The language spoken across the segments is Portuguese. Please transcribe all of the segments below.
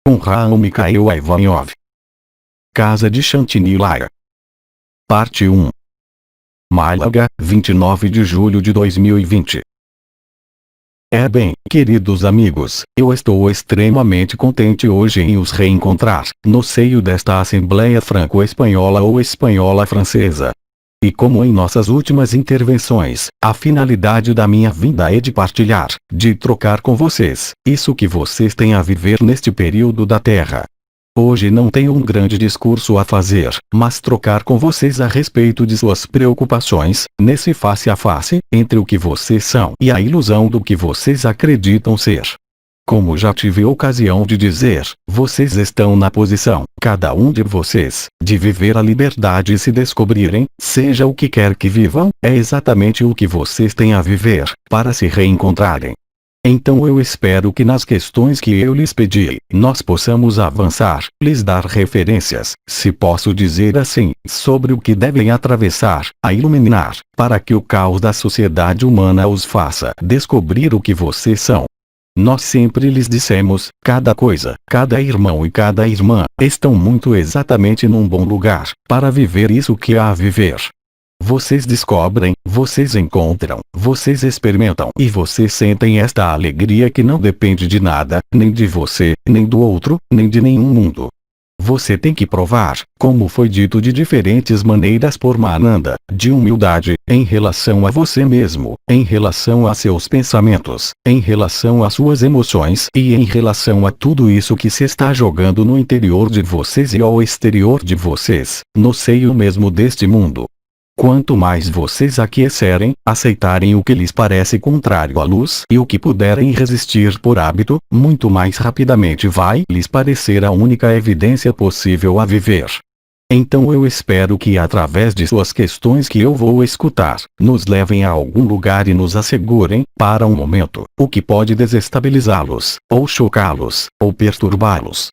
com Raul Mikhail Ivanov. Casa de Chantilly. Parte 1. Málaga, 29 de julho de 2020. Bem, queridos amigos, eu estou extremamente contente hoje em os reencontrar, no seio desta Assembleia Franco-Espanhola ou Espanhola-Francesa. E como em nossas últimas intervenções, a finalidade da minha vinda é de partilhar, de trocar com vocês, isso que vocês têm a viver neste período da Terra. Hoje não tenho um grande discurso a fazer, mas trocar com vocês a respeito de suas preocupações, nesse face a face, entre o que vocês são e a ilusão do que vocês acreditam ser. Como já tive ocasião de dizer, vocês estão na posição, cada um de vocês, de viver a liberdade e se descobrirem, seja o que quer que vivam, é exatamente o que vocês têm a viver, para se reencontrarem. Então eu espero que nas questões que eu lhes pedi, nós possamos avançar, lhes dar referências, se posso dizer assim, sobre o que devem atravessar, a iluminar, para que o caos da sociedade humana os faça descobrir o que vocês são. Nós sempre lhes dissemos, cada coisa, cada irmão e cada irmã, estão muito exatamente num bom lugar, para viver isso que há a viver. Vocês descobrem, vocês encontram, vocês experimentam e vocês sentem esta alegria que não depende de nada, nem de você, nem do outro, nem de nenhum mundo. Você tem que provar, como foi dito de diferentes maneiras por Mananda, de humildade, em relação a você mesmo, em relação a seus pensamentos, em relação às suas emoções e em relação a tudo isso que se está jogando no interior de vocês e ao exterior de vocês, no seio mesmo deste mundo. Quanto mais vocês aquecerem, aceitarem o que lhes parece contrário à luz e o que puderem resistir por hábito, muito mais rapidamente vai lhes parecer a única evidência possível a viver. Então eu espero que através de suas questões que eu vou escutar, nos levem a algum lugar e nos assegurem, para um momento, o que pode desestabilizá-los, ou chocá-los, ou perturbá-los.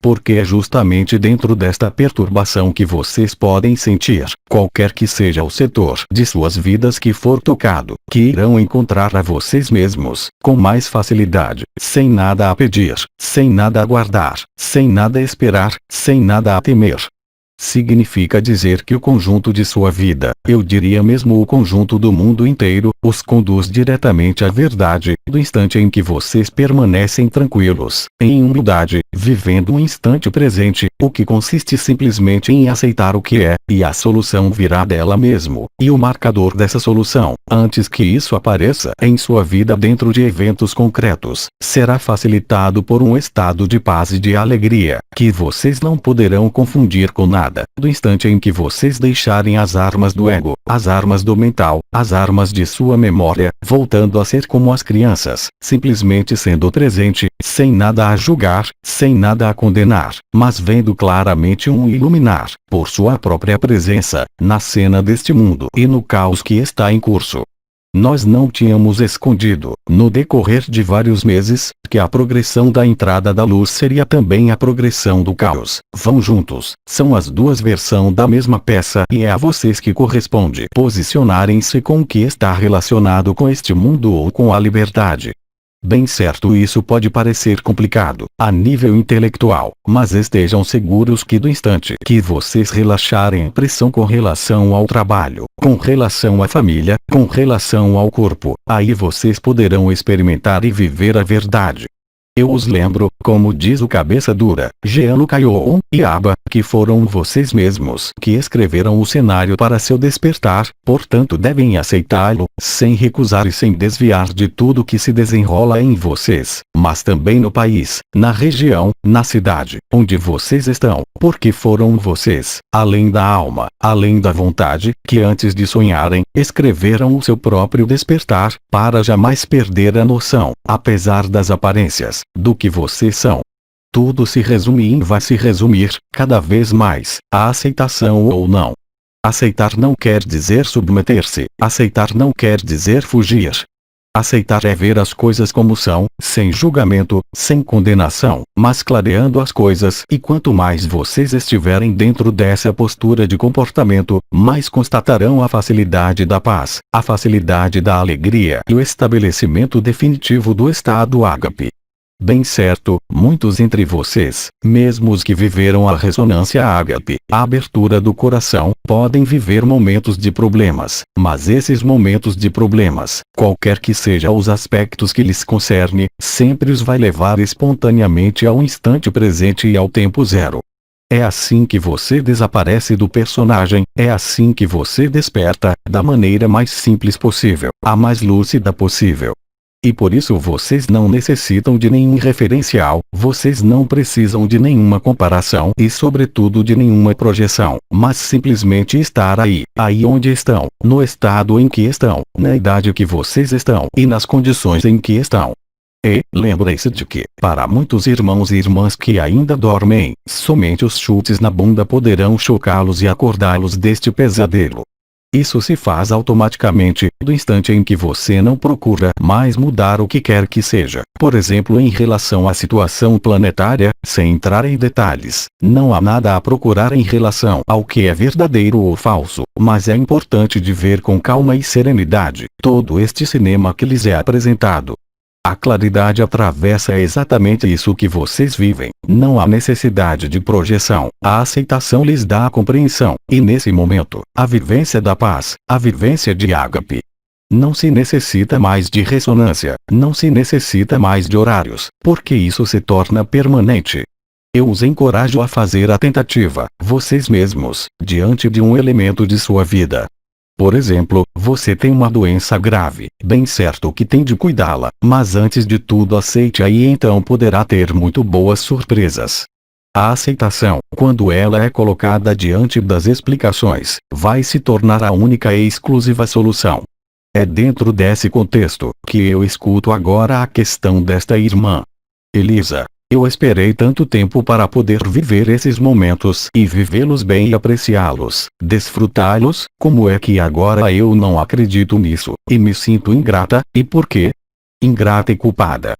Porque é justamente dentro desta perturbação que vocês podem sentir, qualquer que seja o setor de suas vidas que for tocado, que irão encontrar a vocês mesmos, com mais facilidade, sem nada a pedir, sem nada a guardar, sem nada a esperar, sem nada a temer. Significa dizer que o conjunto de sua vida, eu diria mesmo o conjunto do mundo inteiro, os conduz diretamente à verdade, do instante em que vocês permanecem tranquilos, em humildade, vivendo o instante presente, o que consiste simplesmente em aceitar o que é, e a solução virá dela mesmo, e o marcador dessa solução, antes que isso apareça em sua vida dentro de eventos concretos, será facilitado por um estado de paz e de alegria, que vocês não poderão confundir com nada. Do instante em que vocês deixarem as armas do ego, as armas do mental, as armas de sua memória, voltando a ser como as crianças, simplesmente sendo presente, sem nada a julgar, sem nada a condenar, mas vendo claramente um iluminar, por sua própria presença, na cena deste mundo e no caos que está em curso. Nós não tínhamos escondido, no decorrer de vários meses, que a progressão da entrada da luz seria também a progressão do caos. Vão juntos, são as duas versões da mesma peça e é a vocês que corresponde posicionarem-se com o que está relacionado com este mundo ou com a liberdade. Bem certo, isso pode parecer complicado, a nível intelectual, mas estejam seguros que do instante que vocês relaxarem a pressão com relação ao trabalho, com relação à família, com relação ao corpo, aí vocês poderão experimentar e viver a verdade. Eu os lembro, como diz o cabeça dura, Jean-Luc Ayon e Abba, que foram vocês mesmos que escreveram o cenário para seu despertar, portanto devem aceitá-lo, sem recusar e sem desviar de tudo que se desenrola em vocês, mas também no país, na região, na cidade, onde vocês estão, porque foram vocês, além da alma, além da vontade, que antes de sonharem, escreveram o seu próprio despertar, para jamais perder a noção, apesar das aparências, do que vocês são. Tudo se resume e vai se resumir, cada vez mais, a aceitação ou não. Aceitar não quer dizer submeter-se, aceitar não quer dizer fugir. Aceitar é ver as coisas como são, sem julgamento, sem condenação, mas clareando as coisas, e quanto mais vocês estiverem dentro dessa postura de comportamento, mais constatarão a facilidade da paz, a facilidade da alegria e o estabelecimento definitivo do estado ágape. Bem certo, muitos entre vocês, mesmo os que viveram a ressonância ágape, a abertura do coração, podem viver momentos de problemas, mas esses momentos de problemas, qualquer que sejam os aspectos que lhes concerne, sempre os vai levar espontaneamente ao instante presente e ao tempo zero. É assim que você desaparece do personagem, é assim que você desperta, da maneira mais simples possível, a mais lúcida possível. E por isso vocês não necessitam de nenhum referencial, vocês não precisam de nenhuma comparação e sobretudo de nenhuma projeção, mas simplesmente estar aí onde estão, no estado em que estão, na idade que vocês estão e nas condições em que estão. E, lembrem-se de que, para muitos irmãos e irmãs que ainda dormem, somente os chutes na bunda poderão chocá-los e acordá-los deste pesadelo. Isso se faz automaticamente, do instante em que você não procura mais mudar o que quer que seja. Por exemplo, em relação à situação planetária, sem entrar em detalhes, não há nada a procurar em relação ao que é verdadeiro ou falso, mas é importante de ver com calma e serenidade todo este cinema que lhes é apresentado. A claridade atravessa exatamente isso que vocês vivem. Não há necessidade de projeção. A aceitação lhes dá a compreensão. E nesse momento, a vivência da paz, a vivência de ágape. Não se necessita mais de ressonância. Não se necessita mais de horários, porque isso se torna permanente. Eu os encorajo a fazer a tentativa, vocês mesmos, diante de um elemento de sua vida. Por exemplo, você tem uma doença grave, bem certo que tem de cuidá-la, mas antes de tudo aceite-a e então poderá ter muito boas surpresas. A aceitação, quando ela é colocada diante das explicações, vai se tornar a única e exclusiva solução. É dentro desse contexto que eu escuto agora a questão desta irmã. Elisa. Eu esperei tanto tempo para poder viver esses momentos e vivê-los bem e apreciá-los, desfrutá-los, como é que agora eu não acredito nisso, e me sinto ingrata, e por quê? Ingrata e culpada.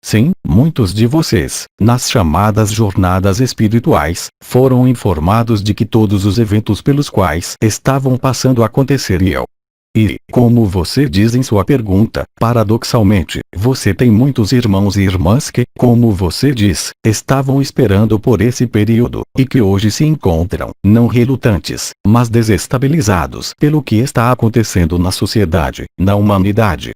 Sim, muitos de vocês, nas chamadas jornadas espirituais, foram informados de que todos os eventos pelos quais estavam passando aconteceriam. E, como você diz em sua pergunta, paradoxalmente, você tem muitos irmãos e irmãs que, como você diz, estavam esperando por esse período, e que hoje se encontram, não relutantes, mas desestabilizados pelo que está acontecendo na sociedade, na humanidade.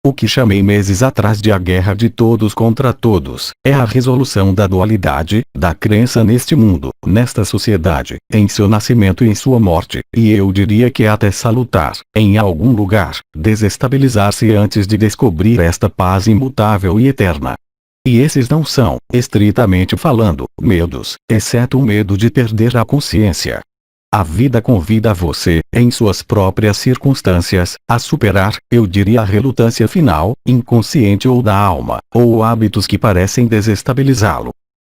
O que chamei meses atrás de a guerra de todos contra todos, é a resolução da dualidade, da crença neste mundo, nesta sociedade, em seu nascimento e em sua morte, e eu diria que é até salutar, em algum lugar, desestabilizar-se antes de descobrir esta paz imutável e eterna. E esses não são, estritamente falando, medos, exceto o medo de perder a consciência. A vida convida você, em suas próprias circunstâncias, a superar, eu diria a relutância final, inconsciente ou da alma, ou hábitos que parecem desestabilizá-lo.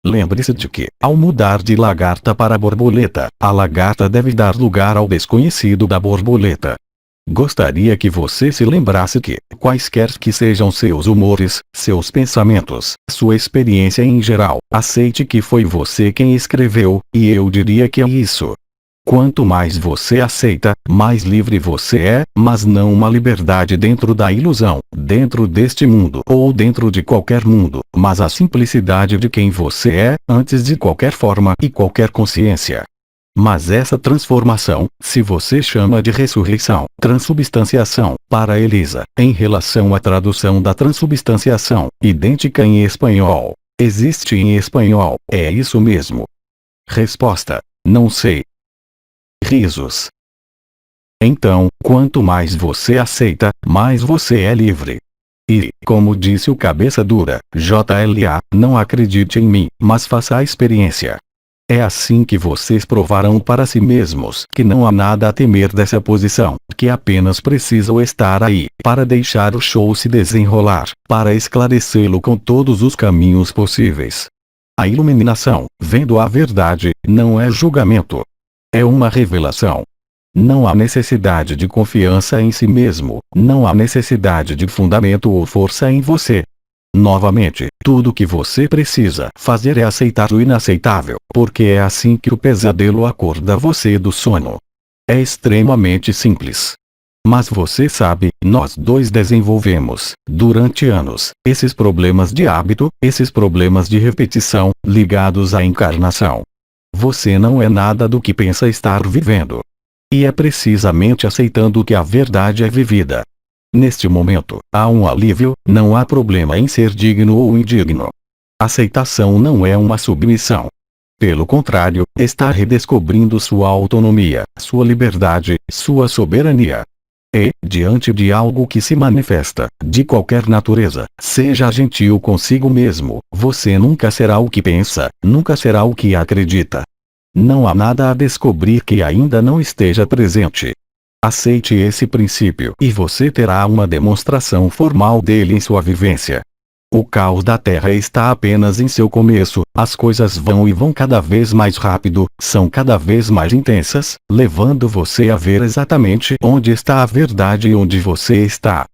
Lembre-se de que, ao mudar de lagarta para borboleta, a lagarta deve dar lugar ao desconhecido da borboleta. Gostaria que você se lembrasse que, quaisquer que sejam seus humores, seus pensamentos, sua experiência em geral, aceite que foi você quem escreveu, e eu diria que é isso. Quanto mais você aceita, mais livre você é, mas não uma liberdade dentro da ilusão, dentro deste mundo ou dentro de qualquer mundo, mas a simplicidade de quem você é, antes de qualquer forma e qualquer consciência. Mas essa transformação, se você chama de ressurreição, transubstanciação, para Elisa, em relação à tradução da transubstanciação, idêntica em espanhol, existe em espanhol, é isso mesmo? Resposta: não sei. Risos. Então, quanto mais você aceita, mais você é livre. E, como disse o cabeça dura, JLA, não acredite em mim, mas faça a experiência. É assim que vocês provarão para si mesmos que não há nada a temer dessa posição, que apenas precisam estar aí, para deixar o show se desenrolar, para esclarecê-lo com todos os caminhos possíveis. A iluminação, vendo a verdade, não é julgamento. É uma revelação. Não há necessidade de confiança em si mesmo, não há necessidade de fundamento ou força em você. Novamente, tudo o que você precisa fazer é aceitar o inaceitável, porque é assim que o pesadelo acorda você do sono. É extremamente simples. Mas você sabe, nós dois desenvolvemos, durante anos, esses problemas de hábito, esses problemas de repetição, ligados à encarnação. Você não é nada do que pensa estar vivendo. E é precisamente aceitando que a verdade é vivida. Neste momento, há um alívio, não há problema em ser digno ou indigno. Aceitação não é uma submissão. Pelo contrário, está redescobrindo sua autonomia, sua liberdade, sua soberania. E, diante de algo que se manifesta, de qualquer natureza, seja gentil consigo mesmo, você nunca será o que pensa, nunca será o que acredita. Não há nada a descobrir que ainda não esteja presente. Aceite esse princípio e você terá uma demonstração formal dele em sua vivência. O caos da Terra está apenas em seu começo, as coisas vão e vão cada vez mais rápido, são cada vez mais intensas, levando você a ver exatamente onde está a verdade e onde você está.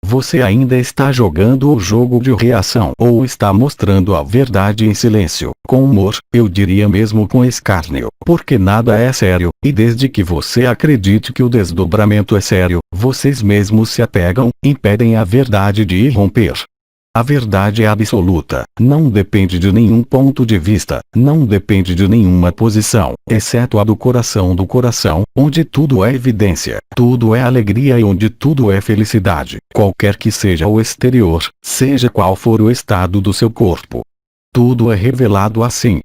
Você ainda está jogando o jogo de reação ou está mostrando a verdade em silêncio, com humor, eu diria mesmo com escárnio, porque nada é sério, e desde que você acredite que o desdobramento é sério, vocês mesmos se apegam, impedem a verdade de irromper. A verdade é absoluta, não depende de nenhum ponto de vista, não depende de nenhuma posição, exceto a do coração, onde tudo é evidência, tudo é alegria e onde tudo é felicidade, qualquer que seja o exterior, seja qual for o estado do seu corpo. Tudo é revelado assim.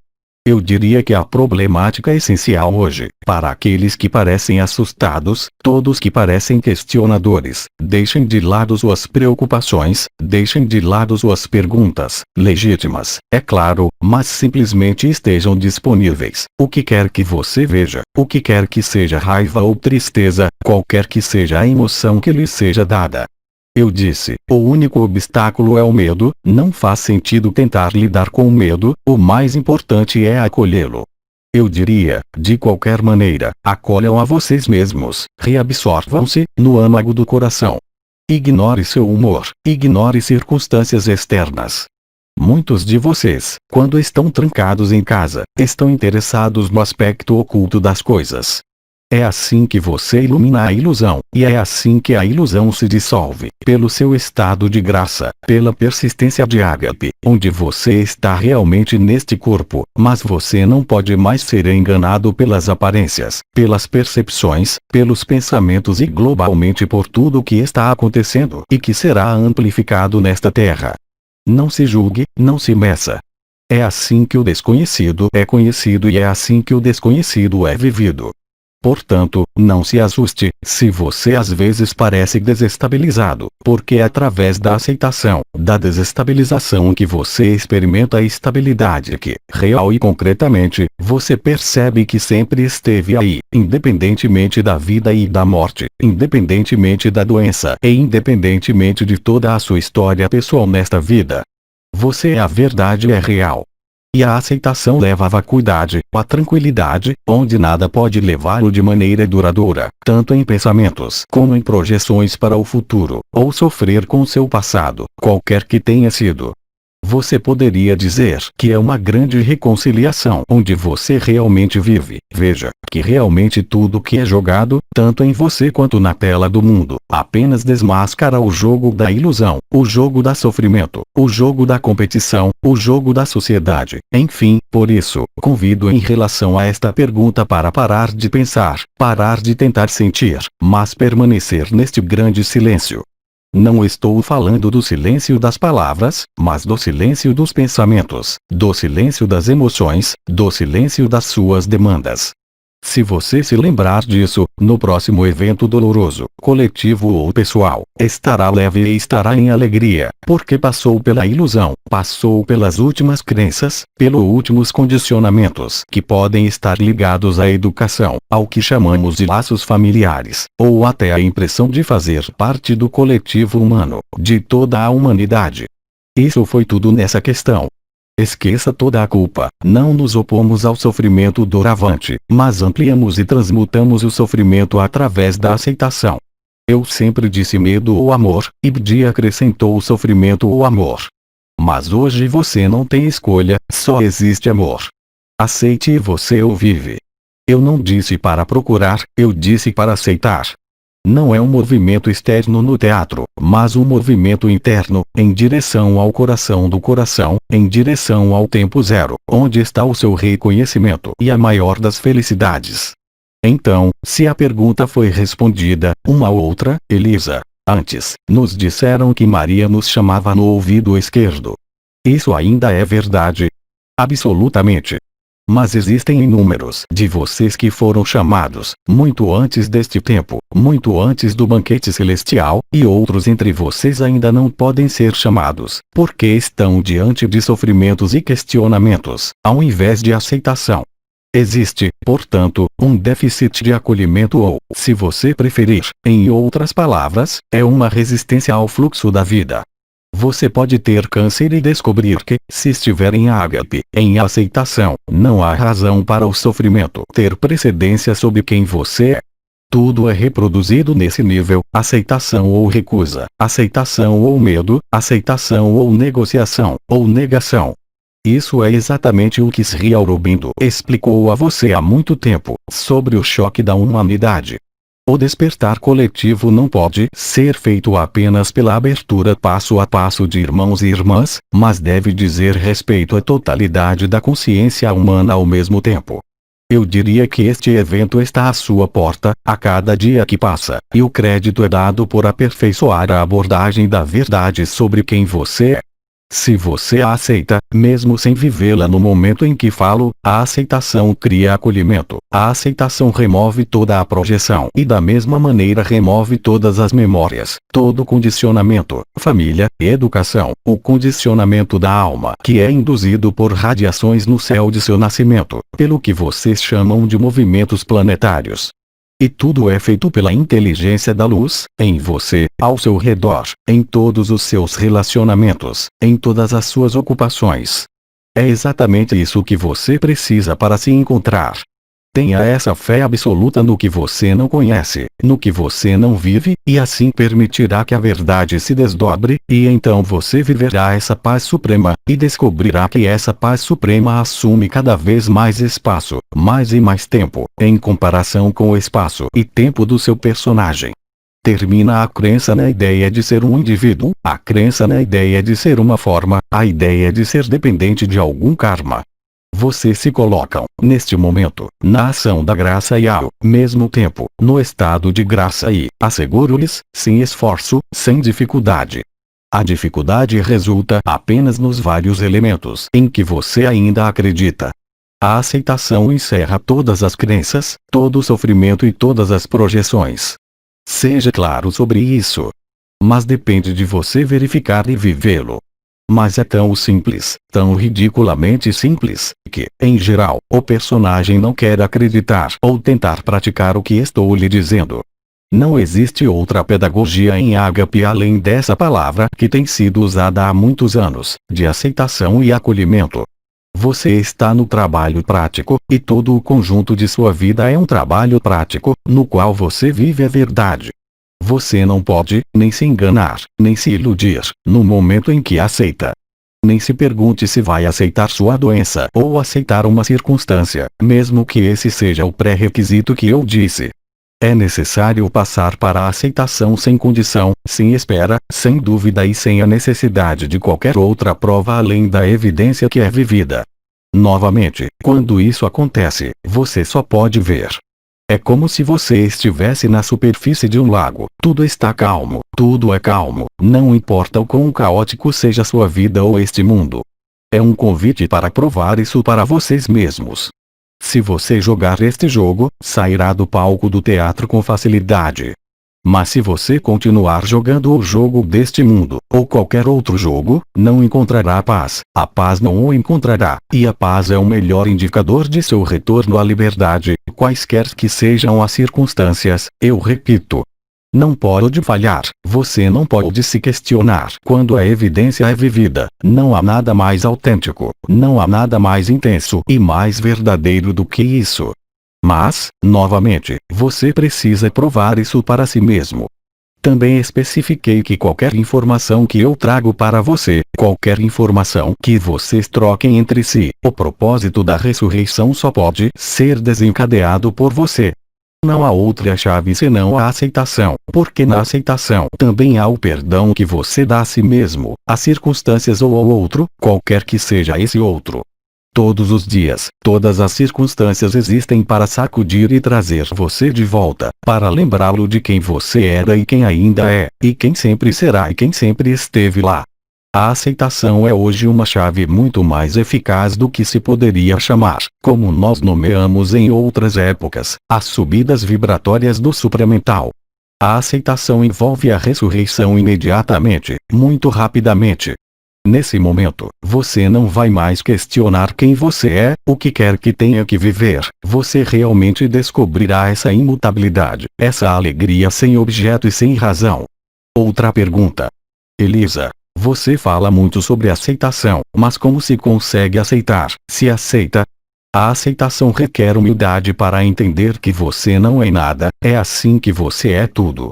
Eu diria que a problemática essencial hoje, para aqueles que parecem assustados, todos que parecem questionadores, deixem de lado suas preocupações, deixem de lado suas perguntas, legítimas, é claro, mas simplesmente estejam disponíveis. O que quer que você veja, o que quer que seja raiva ou tristeza, qualquer que seja a emoção que lhe seja dada. Eu disse, o único obstáculo é o medo, não faz sentido tentar lidar com o medo, o mais importante é acolhê-lo. Eu diria, de qualquer maneira, acolham a vocês mesmos, reabsorvam-se, no âmago do coração. Ignore seu humor, ignore circunstâncias externas. Muitos de vocês, quando estão trancados em casa, estão interessados no aspecto oculto das coisas. É assim que você ilumina a ilusão, e é assim que a ilusão se dissolve, pelo seu estado de graça, pela persistência de ágape, onde você está realmente neste corpo, mas você não pode mais ser enganado pelas aparências, pelas percepções, pelos pensamentos e globalmente por tudo o que está acontecendo e que será amplificado nesta terra. Não se julgue, não se meça. É assim que o desconhecido é conhecido e é assim que o desconhecido é vivido. Portanto, não se assuste, se você às vezes parece desestabilizado, porque é através da aceitação, da desestabilização que você experimenta a estabilidade que, real e concretamente, você percebe que sempre esteve aí, independentemente da vida e da morte, independentemente da doença e independentemente de toda a sua história pessoal nesta vida. Você é a verdade, é real. E a aceitação leva à vacuidade, à tranquilidade, onde nada pode levá-lo de maneira duradoura, tanto em pensamentos como em projeções para o futuro, ou sofrer com seu passado, qualquer que tenha sido. Você poderia dizer que é uma grande reconciliação onde você realmente vive. Veja, que realmente tudo que é jogado, tanto em você quanto na tela do mundo, apenas desmascara o jogo da ilusão, o jogo da sofrimento, o jogo da competição, o jogo da sociedade, enfim, por isso, convido em relação a esta pergunta para parar de pensar, parar de tentar sentir, mas permanecer neste grande silêncio. Não estou falando do silêncio das palavras, mas do silêncio dos pensamentos, do silêncio das emoções, do silêncio das suas demandas. Se você se lembrar disso, no próximo evento doloroso, coletivo ou pessoal, estará leve e estará em alegria, porque passou pela ilusão, passou pelas últimas crenças, pelos últimos condicionamentos que podem estar ligados à educação, ao que chamamos de laços familiares, ou até a impressão de fazer parte do coletivo humano, de toda a humanidade. Isso foi tudo nessa questão. Esqueça toda a culpa, não nos opomos ao sofrimento doravante, mas ampliamos e transmutamos o sofrimento através da aceitação. Eu sempre disse medo ou amor, e Bdi acrescentou o sofrimento ou amor. Mas hoje você não tem escolha, só existe amor. Aceite e você o vive. Eu não disse para procurar, eu disse para aceitar. Não é um movimento externo no teatro, mas um movimento interno, em direção ao coração, em direção ao tempo zero, onde está o seu reconhecimento e a maior das felicidades. Então, se a pergunta foi respondida, uma outra, Elisa. Antes, nos disseram que Maria nos chamava no ouvido esquerdo. Isso ainda é verdade? Absolutamente. Mas existem inúmeros de vocês que foram chamados, muito antes deste tempo, muito antes do banquete celestial, e outros entre vocês ainda não podem ser chamados, porque estão diante de sofrimentos e questionamentos, ao invés de aceitação. Existe, portanto, um déficit de acolhimento ou, se você preferir, em outras palavras, é uma resistência ao fluxo da vida. Você pode ter câncer e descobrir que, se estiver em ágape, em aceitação, não há razão para o sofrimento ter precedência sobre quem você é. Tudo é reproduzido nesse nível, aceitação ou recusa, aceitação ou medo, aceitação ou negociação, ou negação. Isso é exatamente o que Sri Aurobindo explicou a você há muito tempo, sobre o choque da humanidade. O despertar coletivo não pode ser feito apenas pela abertura passo a passo de irmãos e irmãs, mas deve dizer respeito à totalidade da consciência humana ao mesmo tempo. Eu diria que este evento está à sua porta, a cada dia que passa, e o crédito é dado por aperfeiçoar a abordagem da verdade sobre quem você é. Se você a aceita, mesmo sem vivê-la no momento em que falo, a aceitação cria acolhimento, a aceitação remove toda a projeção e da mesma maneira remove todas as memórias, todo condicionamento, família, educação, o condicionamento da alma que é induzido por radiações no céu de seu nascimento, pelo que vocês chamam de movimentos planetários. E tudo é feito pela inteligência da luz, em você, ao seu redor, em todos os seus relacionamentos, em todas as suas ocupações. É exatamente isso que você precisa para se encontrar. Tenha essa fé absoluta no que você não conhece, no que você não vive, e assim permitirá que a verdade se desdobre, e então você viverá essa paz suprema, e descobrirá que essa paz suprema assume cada vez mais espaço, mais e mais tempo, em comparação com o espaço e tempo do seu personagem. Termina a crença na ideia de ser um indivíduo, a crença na ideia de ser uma forma, a ideia de ser dependente de algum karma. Vocês se colocam, neste momento, na ação da graça e ao mesmo tempo, no estado de graça e, asseguro-lhes, sem esforço, sem dificuldade. A dificuldade resulta apenas nos vários elementos em que você ainda acredita. A aceitação encerra todas as crenças, todo o sofrimento e todas as projeções. Seja claro sobre isso. Mas depende de você verificar e vivê-lo. Mas é tão simples, tão ridiculamente simples, que, em geral, o personagem não quer acreditar ou tentar praticar o que estou lhe dizendo. Não existe outra pedagogia em ágape além dessa palavra que tem sido usada há muitos anos, de aceitação e acolhimento. Você está no trabalho prático, e todo o conjunto de sua vida é um trabalho prático, no qual você vive a verdade. Você não pode, nem se enganar, nem se iludir, no momento em que aceita. Nem se pergunte se vai aceitar sua doença ou aceitar uma circunstância, mesmo que esse seja o pré-requisito que eu disse. É necessário passar para a aceitação sem condição, sem espera, sem dúvida e sem a necessidade de qualquer outra prova além da evidência que é vivida. Novamente, quando isso acontece, você só pode ver. É como se você estivesse na superfície de um lago, tudo está calmo, tudo é calmo, não importa o quão caótico seja sua vida ou este mundo. É um convite para provar isso para vocês mesmos. Se você jogar este jogo, sairá do palco do teatro com facilidade. Mas se você continuar jogando o jogo deste mundo, ou qualquer outro jogo, não encontrará paz, a paz não o encontrará, e a paz é o melhor indicador de seu retorno à liberdade, quaisquer que sejam as circunstâncias, eu repito. Não pode falhar, você não pode se questionar quando a evidência é vivida, não há nada mais autêntico, não há nada mais intenso e mais verdadeiro do que isso. Mas, novamente, você precisa provar isso para si mesmo. Também especifiquei que qualquer informação que eu trago para você, qualquer informação que vocês troquem entre si, o propósito da ressurreição só pode ser desencadeado por você. Não há outra chave senão a aceitação, porque na aceitação também há o perdão que você dá a si mesmo, às circunstâncias ou ao outro, qualquer que seja esse outro. Todos os dias, todas as circunstâncias existem para sacudir e trazer você de volta, para lembrá-lo de quem você era e quem ainda é, e quem sempre será e quem sempre esteve lá. A aceitação é hoje uma chave muito mais eficaz do que se poderia chamar, como nós nomeamos em outras épocas, as subidas vibratórias do supramental. A aceitação envolve a ressurreição imediatamente, muito rapidamente. Nesse momento, você não vai mais questionar quem você é, o que quer que tenha que viver, você realmente descobrirá essa imutabilidade, essa alegria sem objeto e sem razão. Outra pergunta. Elisa. Você fala muito sobre aceitação, mas como se consegue aceitar, se aceita? A aceitação requer humildade para entender que você não é nada, é assim que você é tudo.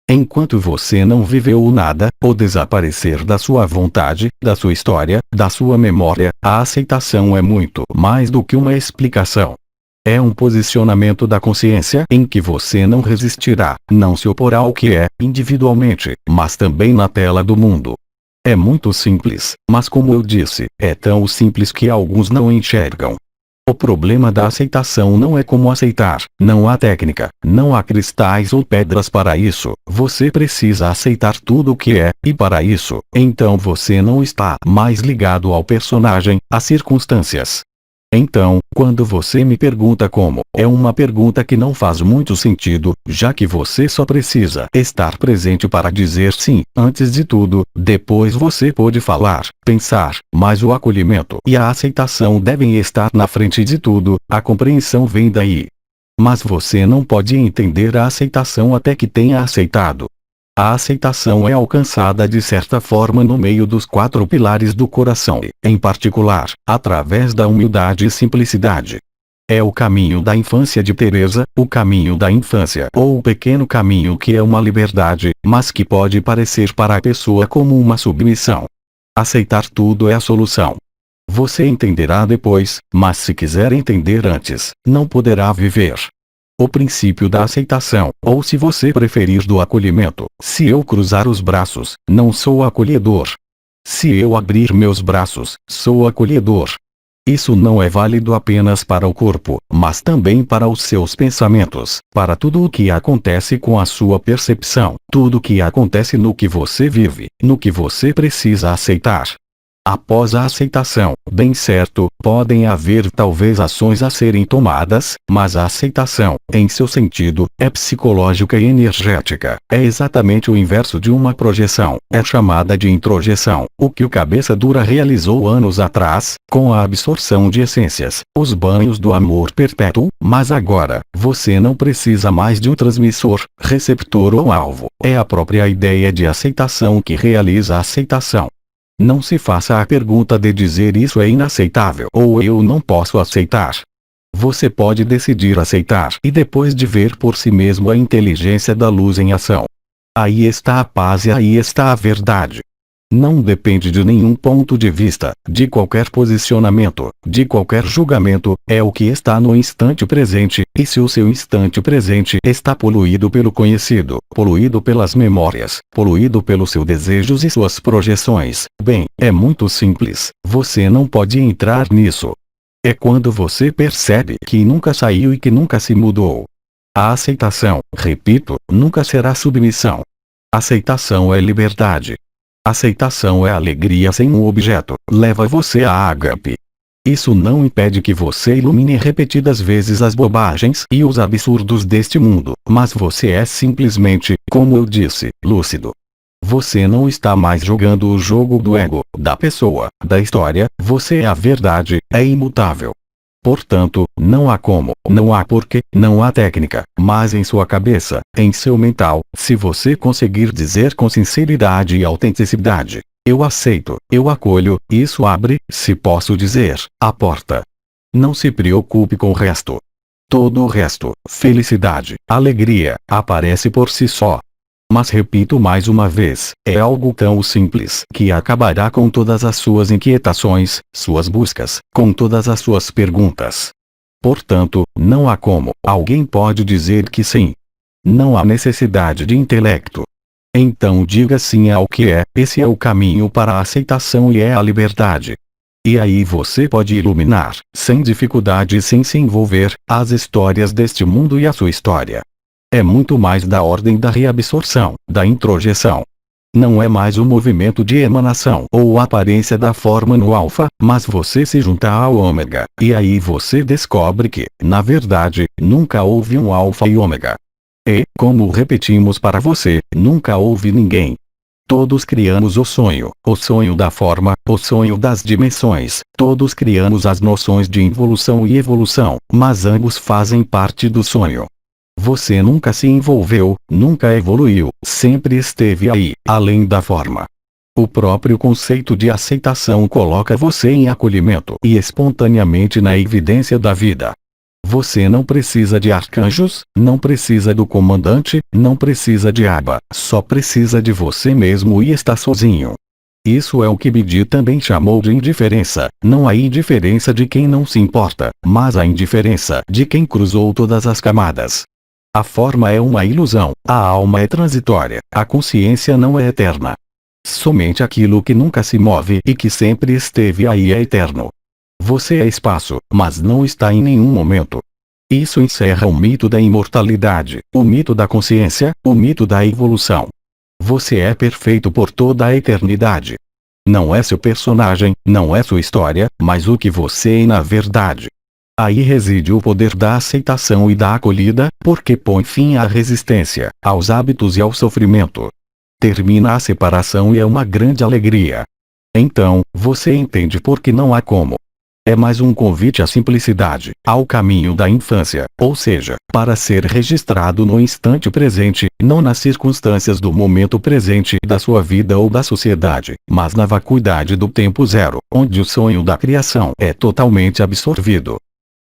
Enquanto você não viveu o nada, o desaparecer da sua vontade, da sua história, da sua memória, a aceitação é muito mais do que uma explicação. É um posicionamento da consciência em que você não resistirá, não se oporá ao que é, individualmente, mas também na tela do mundo. É muito simples, mas como eu disse, é tão simples que alguns não enxergam. O problema da aceitação não é como aceitar, não há técnica, não há cristais ou pedras para isso, você precisa aceitar tudo o que é, e para isso, então você não está mais ligado ao personagem, às circunstâncias. Então, quando você me pergunta como, é uma pergunta que não faz muito sentido, já que você só precisa estar presente para dizer sim, antes de tudo, depois você pode falar, pensar, mas o acolhimento e a aceitação devem estar na frente de tudo, a compreensão vem daí. Mas você não pode entender a aceitação até que tenha aceitado. A aceitação é alcançada de certa forma no meio dos 4 pilares do coração e, em particular, através da humildade e simplicidade. É o caminho da infância de Teresa, o caminho da infância ou o pequeno caminho que é uma liberdade, mas que pode parecer para a pessoa como uma submissão. Aceitar tudo é a solução. Você entenderá depois, mas se quiser entender antes, não poderá viver. O princípio da aceitação, ou se você preferir do acolhimento, se eu cruzar os braços, não sou acolhedor. Se eu abrir meus braços, sou acolhedor. Isso não é válido apenas para o corpo, mas também para os seus pensamentos, para tudo o que acontece com a sua percepção, tudo o que acontece no que você vive, no que você precisa aceitar. Após a aceitação, bem certo, podem haver talvez ações a serem tomadas, mas a aceitação, em seu sentido, é psicológica e energética. É exatamente o inverso de uma projeção. É chamada de introjeção, o que o cabeça dura realizou anos atrás, com a absorção de essências, os banhos do amor perpétuo, mas agora, você não precisa mais de um transmissor, receptor ou alvo. É a própria ideia de aceitação que realiza a aceitação. Não se faça a pergunta de dizer isso é inaceitável ou eu não posso aceitar. Você pode decidir aceitar e depois de ver por si mesmo a inteligência da luz em ação. Aí está a paz e aí está a verdade. Não depende de nenhum ponto de vista, de qualquer posicionamento, de qualquer julgamento, é o que está no instante presente, e se o seu instante presente está poluído pelo conhecido, poluído pelas memórias, poluído pelos seus desejos e suas projeções, bem, é muito simples, você não pode entrar nisso. É quando você percebe que nunca saiu e que nunca se mudou. A aceitação, repito, nunca será submissão. Aceitação é liberdade. Aceitação é alegria sem um objeto, leva você a ágape. Isso não impede que você ilumine repetidas vezes as bobagens e os absurdos deste mundo, mas você é simplesmente, como eu disse, lúcido. Você não está mais jogando o jogo do ego, da pessoa, da história, você é a verdade, é imutável. Portanto, não há como, não há porquê, não há técnica, mas em sua cabeça, em seu mental, se você conseguir dizer com sinceridade e autenticidade, eu aceito, eu acolho, isso abre, se posso dizer, a porta. Não se preocupe com o resto. Todo o resto, felicidade, alegria, aparece por si só. Mas repito mais uma vez, é algo tão simples que acabará com todas as suas inquietações, suas buscas, com todas as suas perguntas. Portanto, não há como alguém pode dizer que sim. Não há necessidade de intelecto. Então diga sim ao que é, esse é o caminho para a aceitação e é a liberdade. E aí você pode iluminar, sem dificuldade e sem se envolver, as histórias deste mundo e a sua história. É muito mais da ordem da reabsorção, da introjeção. Não é mais o movimento de emanação ou aparência da forma no alfa, mas você se junta ao ômega, e aí você descobre que, na verdade, nunca houve um alfa e ômega. E, como repetimos para você, nunca houve ninguém. Todos criamos o sonho da forma, o sonho das dimensões, todos criamos as noções de involução e evolução, mas ambos fazem parte do sonho. Você nunca se envolveu, nunca evoluiu, sempre esteve aí, além da forma. O próprio conceito de aceitação coloca você em acolhimento e espontaneamente na evidência da vida. Você não precisa de arcanjos, não precisa do comandante, não precisa de aba, só precisa de você mesmo e está sozinho. Isso é o que Bidi também chamou de indiferença, não a indiferença de quem não se importa, mas a indiferença de quem cruzou todas as camadas. A forma é uma ilusão, a alma é transitória, a consciência não é eterna. Somente aquilo que nunca se move e que sempre esteve aí é eterno. Você é espaço, mas não está em nenhum momento. Isso encerra o mito da imortalidade, o mito da consciência, o mito da evolução. Você é perfeito por toda a eternidade. Não é seu personagem, não é sua história, mas o que você é na verdade. Aí reside o poder da aceitação e da acolhida, porque põe fim à resistência, aos hábitos e ao sofrimento. Termina a separação e é uma grande alegria. Então, você entende por que não há como. É mais um convite à simplicidade, ao caminho da infância, ou seja, para ser registrado no instante presente, não nas circunstâncias do momento presente da sua vida ou da sociedade, mas na vacuidade do tempo zero, onde o sonho da criação é totalmente absorvido.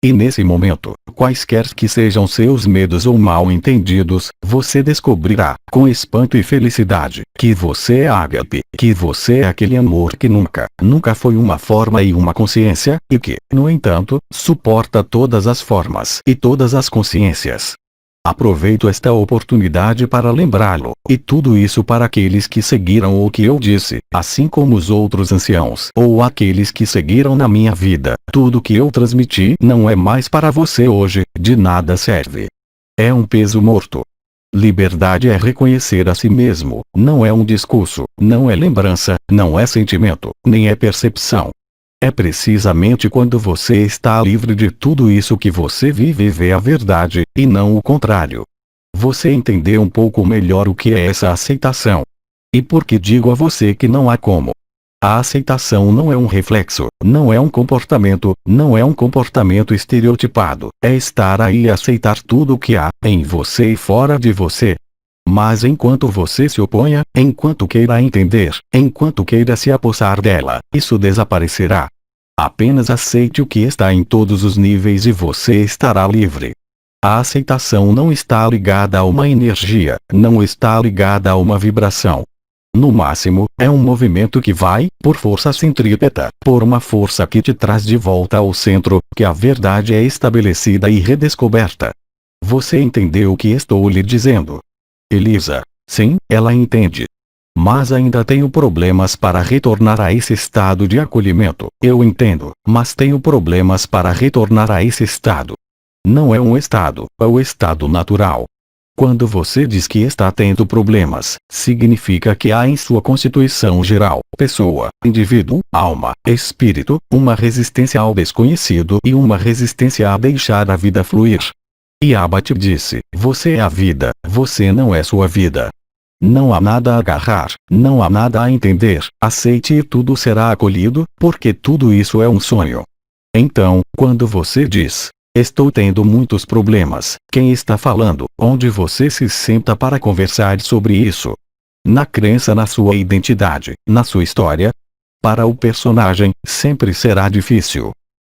E nesse momento, quaisquer que sejam seus medos ou mal-entendidos, você descobrirá, com espanto e felicidade, que você é ágape, que você é aquele amor que nunca foi uma forma e uma consciência, e que, no entanto, suporta todas as formas e todas as consciências. Aproveito esta oportunidade para lembrá-lo, e tudo isso para aqueles que seguiram o que eu disse, assim como os outros anciãos, ou aqueles que seguiram na minha vida. Tudo que eu transmiti não é mais para você hoje, de nada serve. É um peso morto. Liberdade é reconhecer a si mesmo, não é um discurso, não é lembrança, não é sentimento, nem é percepção. É precisamente quando você está livre de tudo isso que você vive e vê a verdade, e não o contrário. Você entendeu um pouco melhor o que é essa aceitação. E por que digo a você que não há como? A aceitação não é um reflexo, não é um comportamento estereotipado, é estar aí e aceitar tudo o que há, em você e fora de você. Mas enquanto você se oponha, enquanto queira entender, enquanto queira se apossar dela, isso desaparecerá. Apenas aceite o que está em todos os níveis e você estará livre. A aceitação não está ligada a uma energia, não está ligada a uma vibração. No máximo, é um movimento que vai, por força centrípeta, por uma força que te traz de volta ao centro, que a verdade é estabelecida e redescoberta. Você entendeu o que estou lhe dizendo? Elisa, sim, ela entende. Mas ainda tenho problemas para retornar a esse estado de acolhimento. Eu entendo, mas tenho problemas para retornar a esse estado. Não é um estado, é o estado natural. Quando você diz que está tendo problemas, significa que há em sua constituição geral, pessoa, indivíduo, alma, espírito, uma resistência ao desconhecido e uma resistência a deixar a vida fluir. E Abate disse, você é a vida, você não é sua vida. Não há nada a agarrar, não há nada a entender, aceite e tudo será acolhido, porque tudo isso é um sonho. Então, quando você diz, estou tendo muitos problemas, quem está falando, onde você se senta para conversar sobre isso? Na crença na sua identidade, na sua história? Para o personagem, sempre será difícil.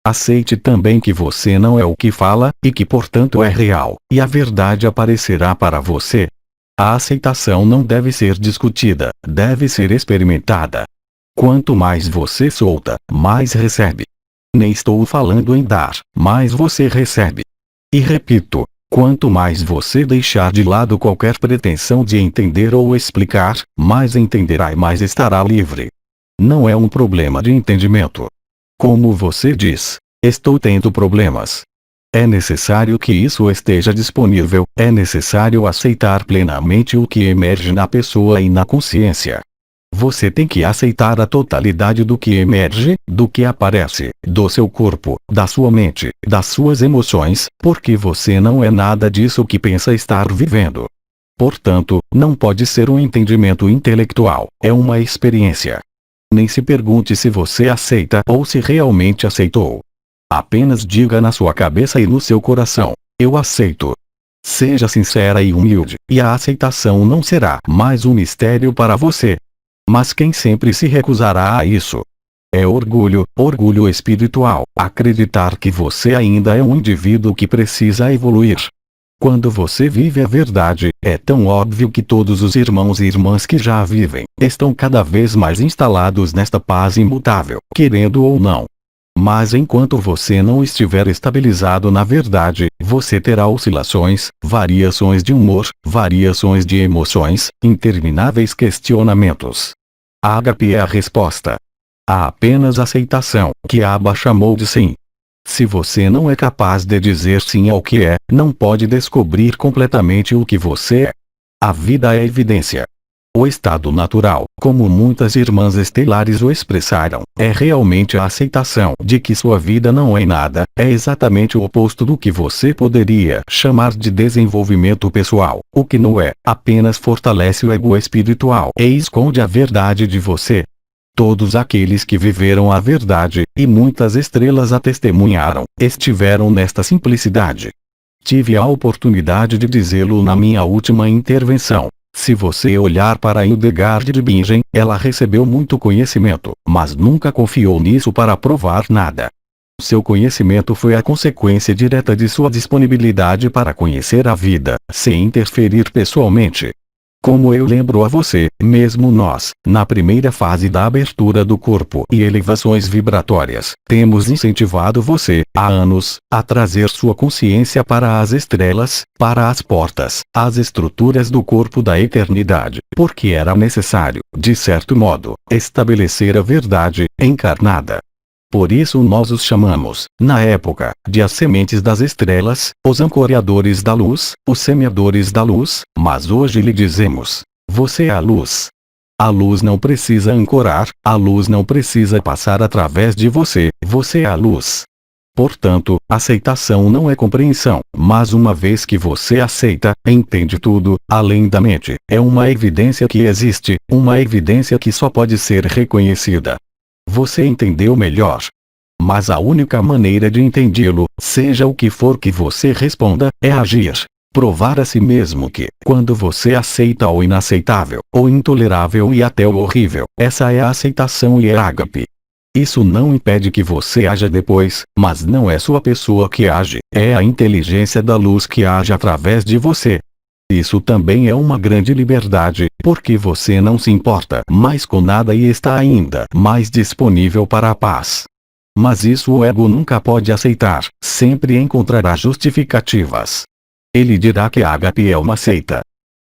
Aceite também que você não é o que fala, e que portanto é real, e a verdade aparecerá para você. A aceitação não deve ser discutida, deve ser experimentada. Quanto mais você solta, mais recebe. Nem estou falando em dar, mas você recebe. E repito, quanto mais você deixar de lado qualquer pretensão de entender ou explicar, mais entenderá e mais estará livre. Não é um problema de entendimento. Como você diz, estou tendo problemas. É necessário que isso esteja disponível, é necessário aceitar plenamente o que emerge na pessoa e na consciência. Você tem que aceitar a totalidade do que emerge, do que aparece, do seu corpo, da sua mente, das suas emoções, porque você não é nada disso que pensa estar vivendo. Portanto, não pode ser um entendimento intelectual, é uma experiência. Nem se pergunte se você aceita ou se realmente aceitou. Apenas diga na sua cabeça e no seu coração: eu aceito. Seja sincera e humilde, e a aceitação não será mais um mistério para você. Mas quem sempre se recusará a isso? É orgulho espiritual, acreditar que você ainda é um indivíduo que precisa evoluir. Quando você vive a verdade, é tão óbvio que todos os irmãos e irmãs que já a vivem, estão cada vez mais instalados nesta paz imutável, querendo ou não. Mas enquanto você não estiver estabilizado na verdade, você terá oscilações, variações de humor, variações de emoções, intermináveis questionamentos. A ágape é a resposta. Há apenas aceitação, que Abba chamou de sim. Se você não é capaz de dizer sim ao que é, não pode descobrir completamente o que você é. A vida é evidência. O estado natural, como muitas irmãs estelares o expressaram, é realmente a aceitação de que sua vida não é nada, é exatamente o oposto do que você poderia chamar de desenvolvimento pessoal. O que não é, apenas fortalece o ego espiritual e esconde a verdade de você. Todos aqueles que viveram a verdade, e muitas estrelas a testemunharam, estiveram nesta simplicidade. Tive a oportunidade de dizê-lo na minha última intervenção. Se você olhar para Hildegard de Bingen, ela recebeu muito conhecimento, mas nunca confiou nisso para provar nada. Seu conhecimento foi a consequência direta de sua disponibilidade para conhecer a vida, sem interferir pessoalmente. Como eu lembro a você, mesmo nós, na primeira fase da abertura do corpo e elevações vibratórias, temos incentivado você, há anos, a trazer sua consciência para as estrelas, para as portas, as estruturas do corpo da eternidade, porque era necessário, de certo modo, estabelecer a verdade, encarnada. Por isso nós os chamamos, na época, de as sementes das estrelas, os ancoradores da luz, os semeadores da luz, mas hoje lhe dizemos: você é a luz. A luz não precisa ancorar, a luz não precisa passar através de você, você é a luz. Portanto, aceitação não é compreensão, mas uma vez que você aceita, entende tudo, além da mente, é uma evidência que existe, uma evidência que só pode ser reconhecida. Você entendeu melhor. Mas a única maneira de entendê-lo, seja o que for que você responda, é agir. Provar a si mesmo que, quando você aceita o inaceitável, o intolerável e até o horrível, essa é a aceitação e é ágape. Isso não impede que você haja depois, mas não é sua pessoa que age, é a inteligência da luz que age através de você. Isso também é uma grande liberdade, porque você não se importa mais com nada e está ainda mais disponível para a paz. Mas isso o ego nunca pode aceitar, sempre encontrará justificativas. Ele dirá que a ágape é uma seita.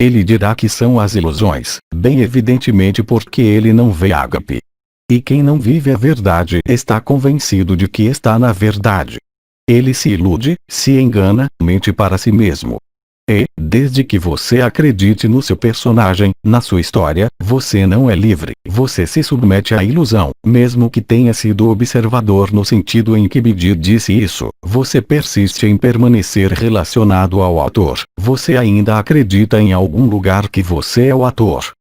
Ele dirá que são as ilusões, bem evidentemente porque ele não vê ágape. E quem não vive a verdade está convencido de que está na verdade. Ele se ilude, se engana, mente para si mesmo. E, desde que você acredite no seu personagem, na sua história, você não é livre, você se submete à ilusão, mesmo que tenha sido observador no sentido em que Bidi disse isso, você persiste em permanecer relacionado ao ator, você ainda acredita em algum lugar que você é o ator.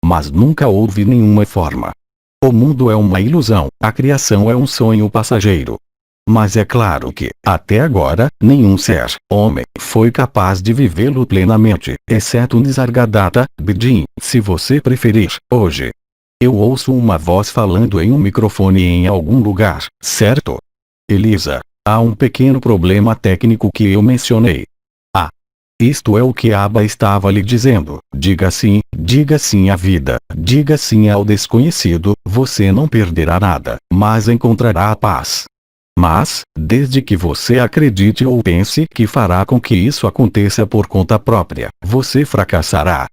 Mas nunca houve nenhuma forma. O mundo é uma ilusão, a criação é um sonho passageiro. Mas é claro que, até agora, nenhum ser, homem, foi capaz de vivê-lo plenamente, exceto Nisargadatta, Bidin, se você preferir, hoje. Eu ouço uma voz falando em um microfone em algum lugar, certo? Elisa, há um pequeno problema técnico que eu mencionei. Ah! Isto é o que Abba estava lhe dizendo, diga sim à vida, diga sim ao desconhecido, você não perderá nada, mas encontrará a paz. Mas, desde que você acredite ou pense que fará com que isso aconteça por conta própria, você fracassará.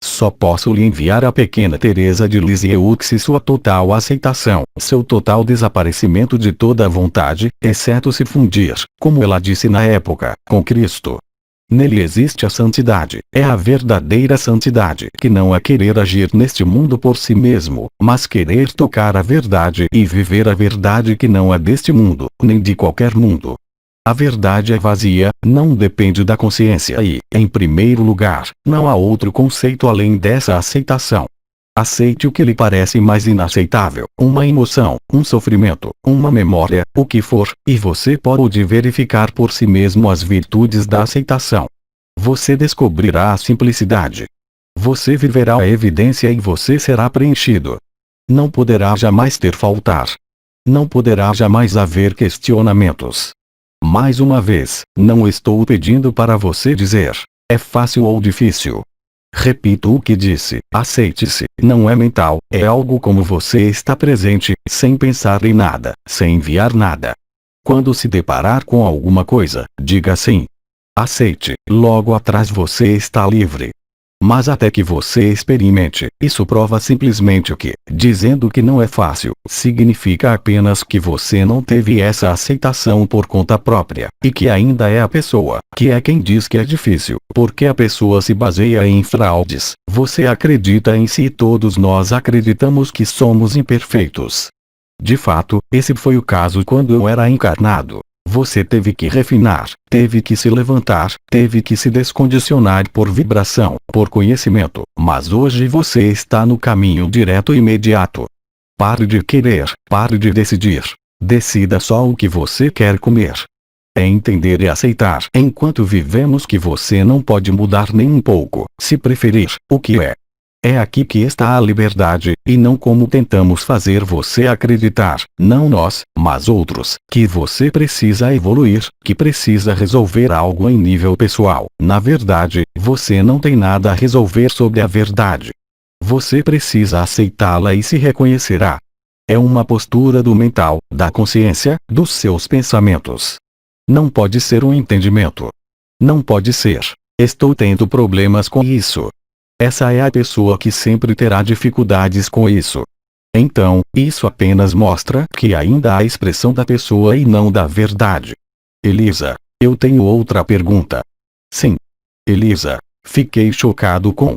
Só posso lhe enviar a pequena Teresa de Lisieux e sua total aceitação, seu total desaparecimento de toda vontade, exceto se fundir, como ela disse na época, com Cristo. Nele existe a santidade, é a verdadeira santidade, que não é querer agir neste mundo por si mesmo, mas querer tocar a verdade e viver a verdade que não é deste mundo, nem de qualquer mundo. A verdade é vazia, não depende da consciência e, em primeiro lugar, não há outro conceito além dessa aceitação. Aceite o que lhe parece mais inaceitável, uma emoção, um sofrimento, uma memória, o que for, e você pode verificar por si mesmo as virtudes da aceitação. Você descobrirá a simplicidade. Você viverá a evidência e você será preenchido. Não poderá jamais ter faltar. Não poderá jamais haver questionamentos. Mais uma vez, não estou pedindo para você dizer, é fácil ou difícil. Repito o que disse, aceite-se, não é mental, é algo como você está presente, sem pensar em nada, sem enviar nada. Quando se deparar com alguma coisa, diga sim. Aceite, logo atrás você está livre. Mas até que você experimente, isso prova simplesmente o que, dizendo que não é fácil, significa apenas que você não teve essa aceitação por conta própria, e que ainda é a pessoa, que é quem diz que é difícil, porque a pessoa se baseia em fraudes. Você acredita em si e todos nós acreditamos que somos imperfeitos. De fato, esse foi o caso quando eu era encarnado. Você teve que refinar, teve que se levantar, teve que se descondicionar por vibração, por conhecimento, mas hoje você está no caminho direto e imediato. Pare de querer, pare de decidir. Decida só o que você quer comer. É entender e aceitar enquanto vivemos que você não pode mudar nem um pouco, se preferir, o que é. É aqui que está a liberdade, e não como tentamos fazer você acreditar, não nós, mas outros, que você precisa evoluir, que precisa resolver algo em nível pessoal. Na verdade, você não tem nada a resolver sobre a verdade. Você precisa aceitá-la e se reconhecerá. É uma postura do mental, da consciência, dos seus pensamentos. Não pode ser um entendimento. Não pode ser. Estou tendo problemas com isso. Essa é a pessoa que sempre terá dificuldades com isso. Então, isso apenas mostra que ainda há expressão da pessoa e não da verdade. Elisa, eu tenho outra pergunta. Sim. Elisa, fiquei chocado com.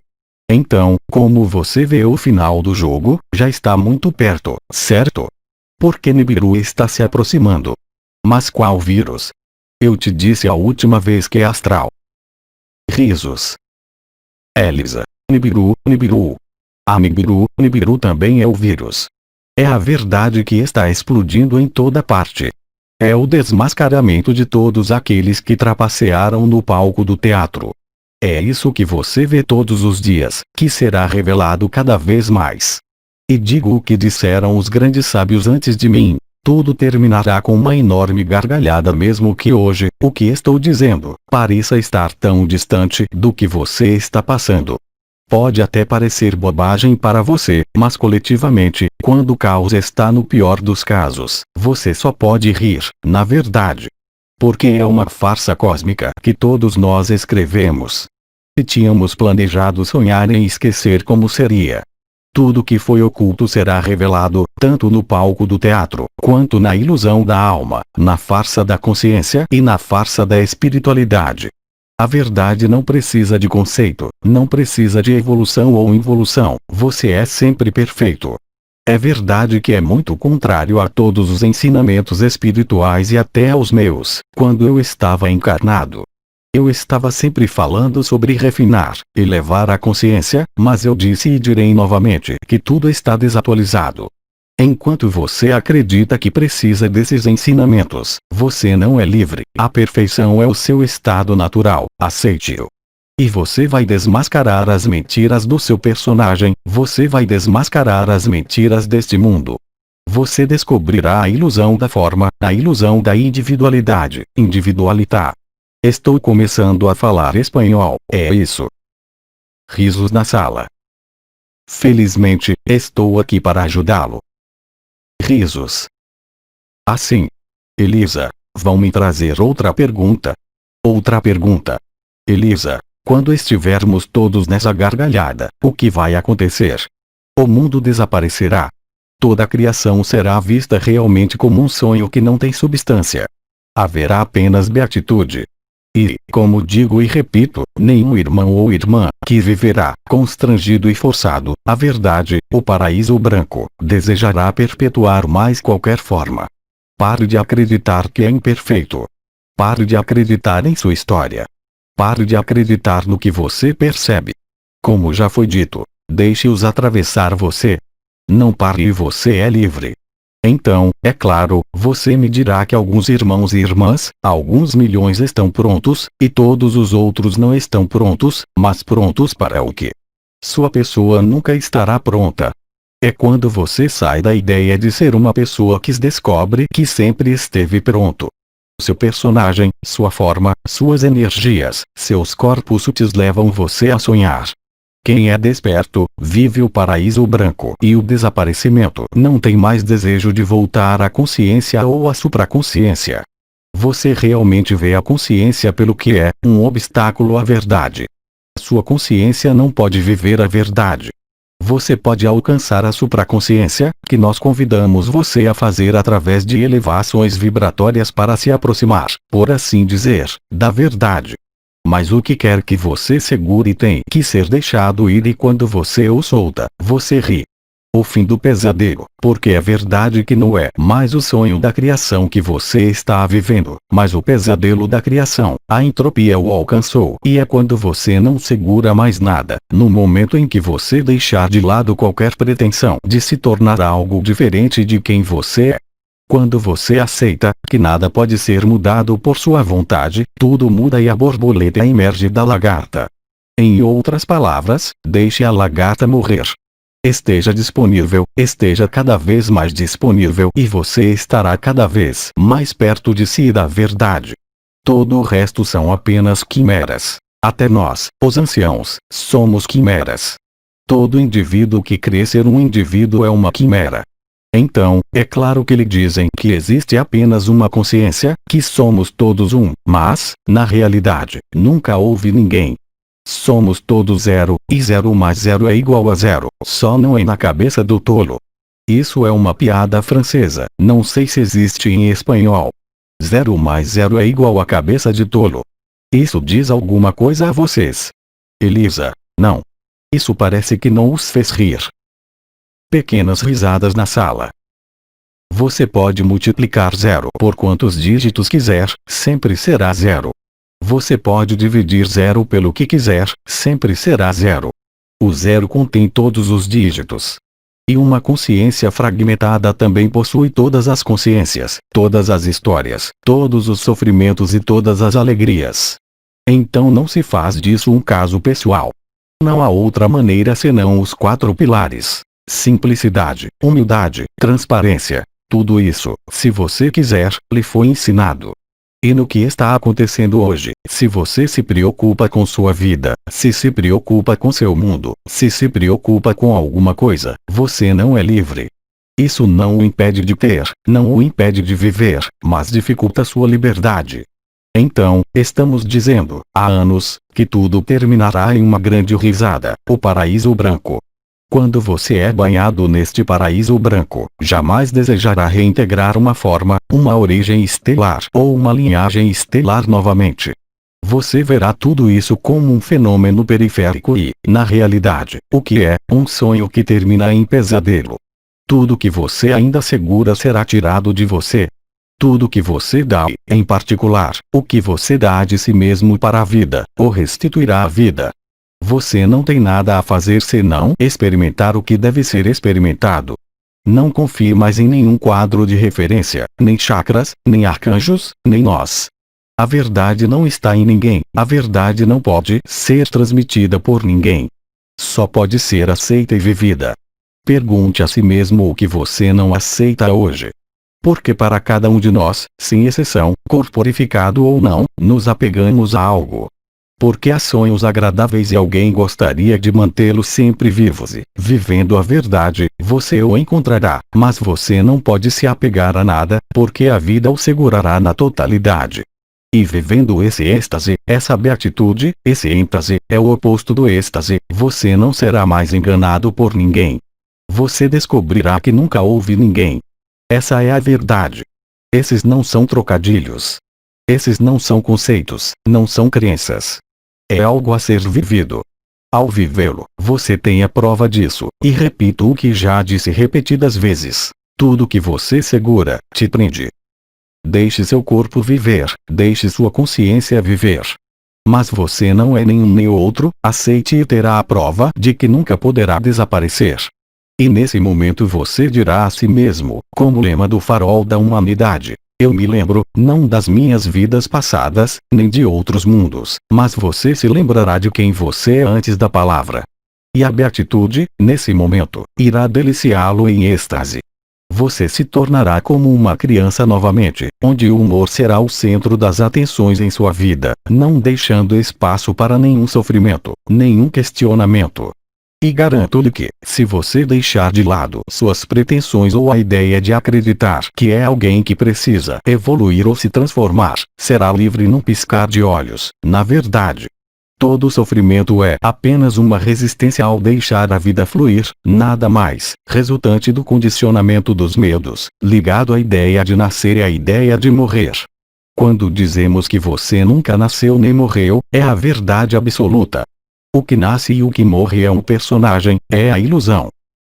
Então, como você vê o final do jogo, já está muito perto, certo? Porque Nibiru está se aproximando. Mas qual vírus? Eu te disse a última vez que é astral. Risos. Elisa. Nibiru, Nibiru. A Nibiru também é o vírus. É a verdade que está explodindo em toda parte. É o desmascaramento de todos aqueles que trapacearam no palco do teatro. É isso que você vê todos os dias, que será revelado cada vez mais. E digo o que disseram os grandes sábios antes de mim. Tudo terminará com uma enorme gargalhada, mesmo que hoje, o que estou dizendo, pareça estar tão distante do que você está passando. Pode até parecer bobagem para você, mas coletivamente, quando o caos está no pior dos casos, você só pode rir, na verdade. Porque é uma farsa cósmica que todos nós escrevemos. Se tínhamos planejado sonhar em esquecer como seria. Tudo que foi oculto será revelado, tanto no palco do teatro, quanto na ilusão da alma, na farsa da consciência e na farsa da espiritualidade. A verdade não precisa de conceito, não precisa de evolução ou involução, você é sempre perfeito. É verdade que é muito contrário a todos os ensinamentos espirituais e até aos meus, quando eu estava encarnado. Eu estava sempre falando sobre refinar, elevar a consciência, mas eu disse e direi novamente que tudo está desatualizado. Enquanto você acredita que precisa desses ensinamentos, você não é livre. A perfeição é o seu estado natural, aceite-o. E você vai desmascarar as mentiras do seu personagem, você vai desmascarar as mentiras deste mundo. Você descobrirá a ilusão da forma, a ilusão da individualidade, individualità. Estou começando a falar espanhol, é isso. Risos na sala. Felizmente, estou aqui para ajudá-lo. Risos. Assim. Elisa, vão me trazer outra pergunta? Outra pergunta. Elisa, quando estivermos todos nessa gargalhada, o que vai acontecer? O mundo desaparecerá. Toda a criação será vista realmente como um sonho que não tem substância. Haverá apenas beatitude. E, como digo e repito, nenhum irmão ou irmã que viverá constrangido e forçado a verdade, o paraíso branco, desejará perpetuar mais qualquer forma. Pare de acreditar que é imperfeito. Pare de acreditar em sua história. Pare de acreditar no que você percebe. Como já foi dito, deixe-os atravessar você. Não pare e você é livre. Então, é claro, você me dirá que alguns irmãos e irmãs, alguns milhões estão prontos, e todos os outros não estão prontos, mas prontos para o quê? Sua pessoa nunca estará pronta. É quando você sai da ideia de ser uma pessoa que se descobre que sempre esteve pronto. Seu personagem, sua forma, suas energias, seus corpos sutis levam você a sonhar. Quem é desperto, vive o paraíso branco e o desaparecimento. Não tem mais desejo de voltar à consciência ou à supraconsciência. Você realmente vê a consciência pelo que é, um obstáculo à verdade. Sua consciência não pode viver a verdade. Você pode alcançar a supraconsciência, que nós convidamos você a fazer através de elevações vibratórias para se aproximar, por assim dizer, da verdade. Mas o que quer que você segure tem que ser deixado ir, e quando você o solta, você ri. O fim do pesadelo, porque é verdade que não é mais o sonho da criação que você está vivendo, mas o pesadelo da criação. A entropia o alcançou, e é quando você não segura mais nada, no momento em que você deixar de lado qualquer pretensão de se tornar algo diferente de quem você é. Quando você aceita que nada pode ser mudado por sua vontade, tudo muda e a borboleta emerge da lagarta. Em outras palavras, deixe a lagarta morrer. Esteja disponível, esteja cada vez mais disponível e você estará cada vez mais perto de si e da verdade. Todo o resto são apenas quimeras. Até nós, os anciãos, somos quimeras. Todo indivíduo que crê ser um indivíduo é uma quimera. Então, é claro que lhe dizem que existe apenas uma consciência, que somos todos um, mas, na realidade, nunca houve ninguém. Somos todos zero, e zero mais zero é igual a zero, só não é na cabeça do tolo. Isso é uma piada francesa, não sei se existe em espanhol. Zero mais zero é igual a cabeça de tolo. Isso diz alguma coisa a vocês? Elisa, não. Isso parece que não os fez rir. Pequenas risadas na sala. Você pode multiplicar zero por quantos dígitos quiser, sempre será zero. Você pode dividir zero pelo que quiser, sempre será zero. O zero contém todos os dígitos. E uma consciência fragmentada também possui todas as consciências, todas as histórias, todos os sofrimentos e todas as alegrias. Então não se faz disso um caso pessoal. Não há outra maneira senão os 4 pilares. Simplicidade, humildade, transparência. Tudo isso, se você quiser, lhe foi ensinado. E no que está acontecendo hoje, se você se preocupa com sua vida, se preocupa com seu mundo, se preocupa com alguma coisa, você não é livre. Isso não o impede de ter, não o impede de viver, mas dificulta sua liberdade. Então, estamos dizendo, há anos, que tudo terminará em uma grande risada, o paraíso branco. Quando você é banhado neste paraíso branco, jamais desejará reintegrar uma forma, uma origem estelar ou uma linhagem estelar novamente. Você verá tudo isso como um fenômeno periférico e, na realidade, o que é um sonho que termina em pesadelo. Tudo que você ainda segura será tirado de você. Tudo que você dá, em particular, o que você dá de si mesmo para a vida, o restituirá à vida. Você não tem nada a fazer senão experimentar o que deve ser experimentado. Não confie mais em nenhum quadro de referência, nem chakras, nem arcanjos, nem nós. A verdade não está em ninguém, a verdade não pode ser transmitida por ninguém. Só pode ser aceita e vivida. Pergunte a si mesmo o que você não aceita hoje. Porque para cada um de nós, sem exceção, corporificado ou não, nos apegamos a algo. Porque há sonhos agradáveis e alguém gostaria de mantê-los sempre vivos e, vivendo a verdade, você o encontrará, mas você não pode se apegar a nada, porque a vida o segurará na totalidade. E vivendo esse êxtase, essa beatitude, esse êxtase, é o oposto do êxtase, você não será mais enganado por ninguém. Você descobrirá que nunca houve ninguém. Essa é a verdade. Esses não são trocadilhos. Esses não são conceitos, não são crenças. É algo a ser vivido. Ao vivê-lo, você tem a prova disso, e repito o que já disse repetidas vezes. Tudo que você segura, te prende. Deixe seu corpo viver, deixe sua consciência viver. Mas você não é nenhum nem outro, aceite e terá a prova de que nunca poderá desaparecer. E nesse momento você dirá a si mesmo, como lema do farol da humanidade: eu me lembro, não das minhas vidas passadas, nem de outros mundos, mas você se lembrará de quem você é antes da palavra. E a beatitude, nesse momento, irá deliciá-lo em êxtase. Você se tornará como uma criança novamente, onde o humor será o centro das atenções em sua vida, não deixando espaço para nenhum sofrimento, nenhum questionamento. E garanto-lhe que, se você deixar de lado suas pretensões ou a ideia de acreditar que é alguém que precisa evoluir ou se transformar, será livre num piscar de olhos. Na verdade, todo sofrimento é apenas uma resistência ao deixar a vida fluir, nada mais, resultante do condicionamento dos medos, ligado à ideia de nascer e à ideia de morrer. Quando dizemos que você nunca nasceu nem morreu, é a verdade absoluta. O que nasce e o que morre é um personagem, é a ilusão.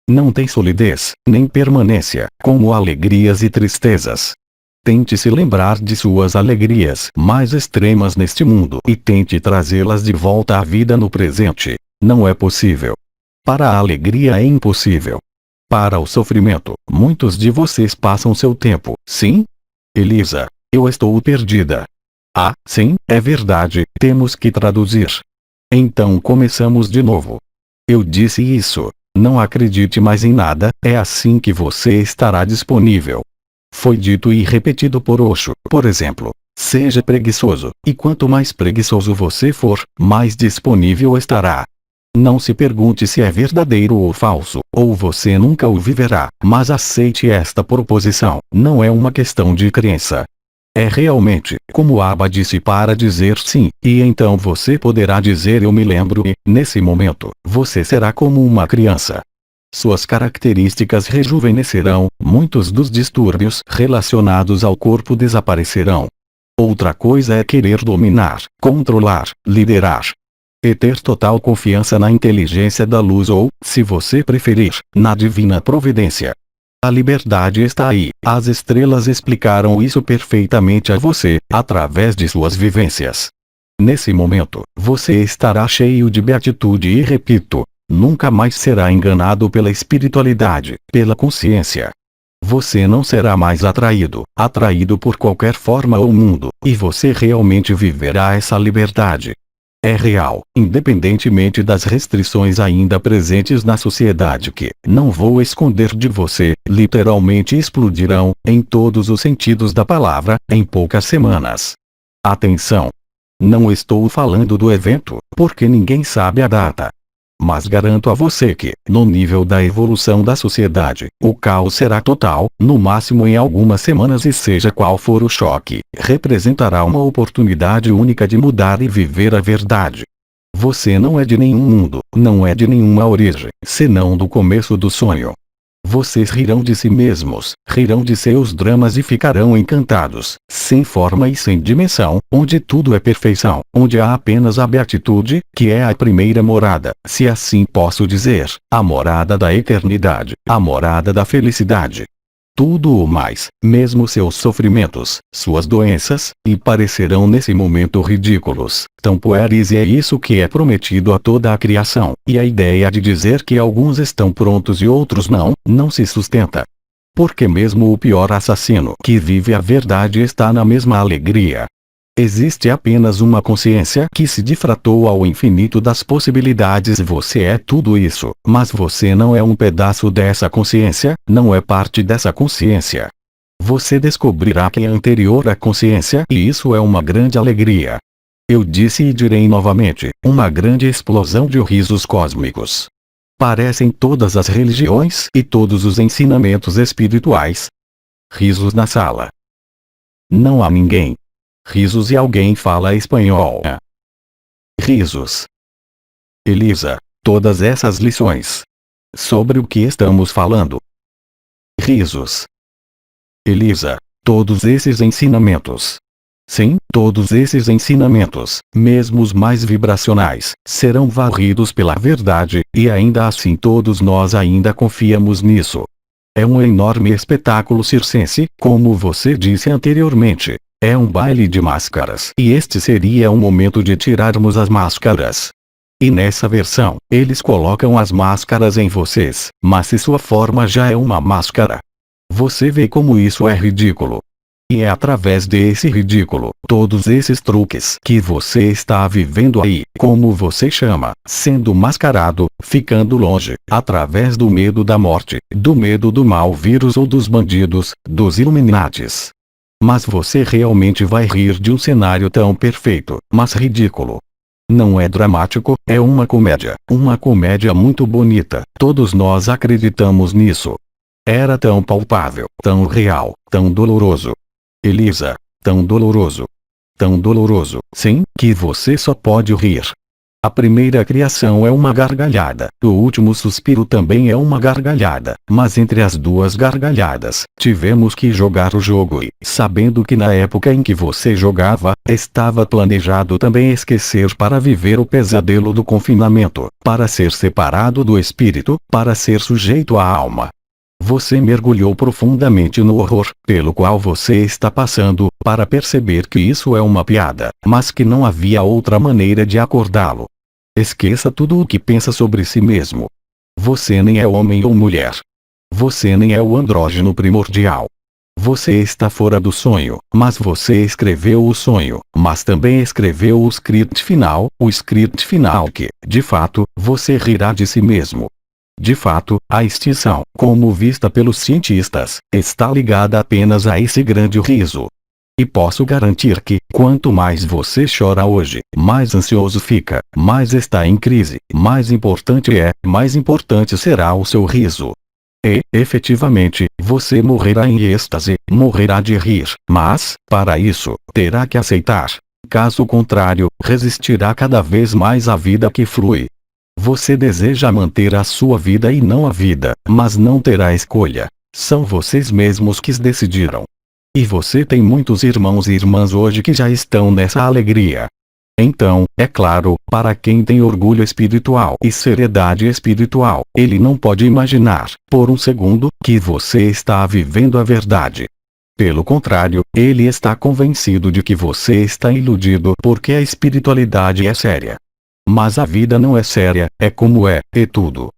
Não tem solidez, nem permanência, como alegrias e tristezas. Tente se lembrar de suas alegrias mais extremas neste mundo e tente trazê-las de volta à vida no presente. Não é possível. Para a alegria é impossível. Para o sofrimento, muitos de vocês passam seu tempo. Sim? Elisa, eu estou perdida. Ah, sim, é verdade, temos que traduzir. Então começamos de novo. Eu disse isso. Não acredite mais em nada, é assim que você estará disponível. Foi dito e repetido por Osho, por exemplo. Seja preguiçoso, e quanto mais preguiçoso você for, mais disponível estará. Não se pergunte se é verdadeiro ou falso, ou você nunca o viverá, mas aceite esta proposição, não é uma questão de crença. É realmente, como Abba disse, para dizer sim, e então você poderá dizer eu me lembro e, nesse momento, você será como uma criança. Suas características rejuvenescerão, muitos dos distúrbios relacionados ao corpo desaparecerão. Outra coisa é querer dominar, controlar, liderar. E ter total confiança na inteligência da luz ou, se você preferir, na divina providência. A liberdade está aí. As estrelas explicaram isso perfeitamente a você, através de suas vivências. Nesse momento, você estará cheio de beatitude e repito, nunca mais será enganado pela espiritualidade, pela consciência. Você não será mais atraído por qualquer forma ou mundo, e você realmente viverá essa liberdade. É real, independentemente das restrições ainda presentes na sociedade que, não vou esconder de você, literalmente explodirão, em todos os sentidos da palavra, em poucas semanas. Atenção! Não estou falando do evento, porque ninguém sabe a data. Mas garanto a você que, no nível da evolução da sociedade, o caos será total, no máximo em algumas semanas e seja qual for o choque, representará uma oportunidade única de mudar e viver a verdade. Você não é de nenhum mundo, não é de nenhuma origem, senão do começo do sonho. Vocês rirão de si mesmos, rirão de seus dramas e ficarão encantados, sem forma e sem dimensão, onde tudo é perfeição, onde há apenas a beatitude, que é a primeira morada, se assim posso dizer, a morada da eternidade, a morada da felicidade. Tudo o mais, mesmo seus sofrimentos, suas doenças, lhe parecerão nesse momento ridículos, tão pueris e é isso que é prometido a toda a criação, e a ideia de dizer que alguns estão prontos e outros não se sustenta. Porque mesmo o pior assassino que vive a verdade está na mesma alegria. Existe apenas uma consciência que se difratou ao infinito das possibilidades e você é tudo isso, mas você não é um pedaço dessa consciência, não é parte dessa consciência. Você descobrirá que é anterior à consciência e isso é uma grande alegria. Eu disse e direi novamente, uma grande explosão de risos cósmicos. Parecem todas as religiões e todos os ensinamentos espirituais. Risos na sala. Não há ninguém. Risos e alguém fala espanhol. Risos. Elisa, todas essas lições. Sobre o que estamos falando? Risos. Elisa, todos esses ensinamentos. Sim, todos esses ensinamentos, mesmo os mais vibracionais, serão varridos pela verdade, e ainda assim todos nós ainda confiamos nisso. É um enorme espetáculo circense, como você disse anteriormente. É um baile de máscaras. E este seria um momento de tirarmos as máscaras. E nessa versão, eles colocam as máscaras em vocês, mas se sua forma já é uma máscara. Você vê como isso é ridículo. E é através desse ridículo, todos esses truques que você está vivendo aí, como você chama, sendo mascarado, ficando longe, através do medo da morte, do medo do mau vírus ou dos bandidos, dos Illuminatis. Mas você realmente vai rir de um cenário tão perfeito, mas ridículo. Não é dramático, é uma comédia muito bonita, todos nós acreditamos nisso. Era tão palpável, tão real, tão doloroso. Elisa, tão doloroso. Tão doloroso, sim, que você só pode rir. A primeira criação é uma gargalhada, o último suspiro também é uma gargalhada, mas entre as duas gargalhadas, tivemos que jogar o jogo e, sabendo que na época em que você jogava, estava planejado também esquecer para viver o pesadelo do confinamento, para ser separado do espírito, para ser sujeito à alma. Você mergulhou profundamente no horror, pelo qual você está passando, para perceber que isso é uma piada, mas que não havia outra maneira de acordá-lo. Esqueça tudo o que pensa sobre si mesmo. Você nem é homem ou mulher. Você nem é o andrógeno primordial. Você está fora do sonho, mas você escreveu o sonho, mas também escreveu o script final que, de fato, você rirá de si mesmo. De fato, a extinção, como vista pelos cientistas, está ligada apenas a esse grande riso. E posso garantir que, quanto mais você chora hoje, mais ansioso fica, mais está em crise, mais importante será o seu riso. E, efetivamente, você morrerá em êxtase, morrerá de rir, mas, para isso, terá que aceitar. Caso contrário, resistirá cada vez mais à vida que flui. Você deseja manter a sua vida e não a vida, mas não terá escolha. São vocês mesmos que decidiram. E você tem muitos irmãos e irmãs hoje que já estão nessa alegria. Então, é claro, para quem tem orgulho espiritual e seriedade espiritual, ele não pode imaginar, por um segundo, que você está vivendo a verdade. Pelo contrário, ele está convencido de que você está iludido porque a espiritualidade é séria. Mas a vida não é séria, é como é, e tudo.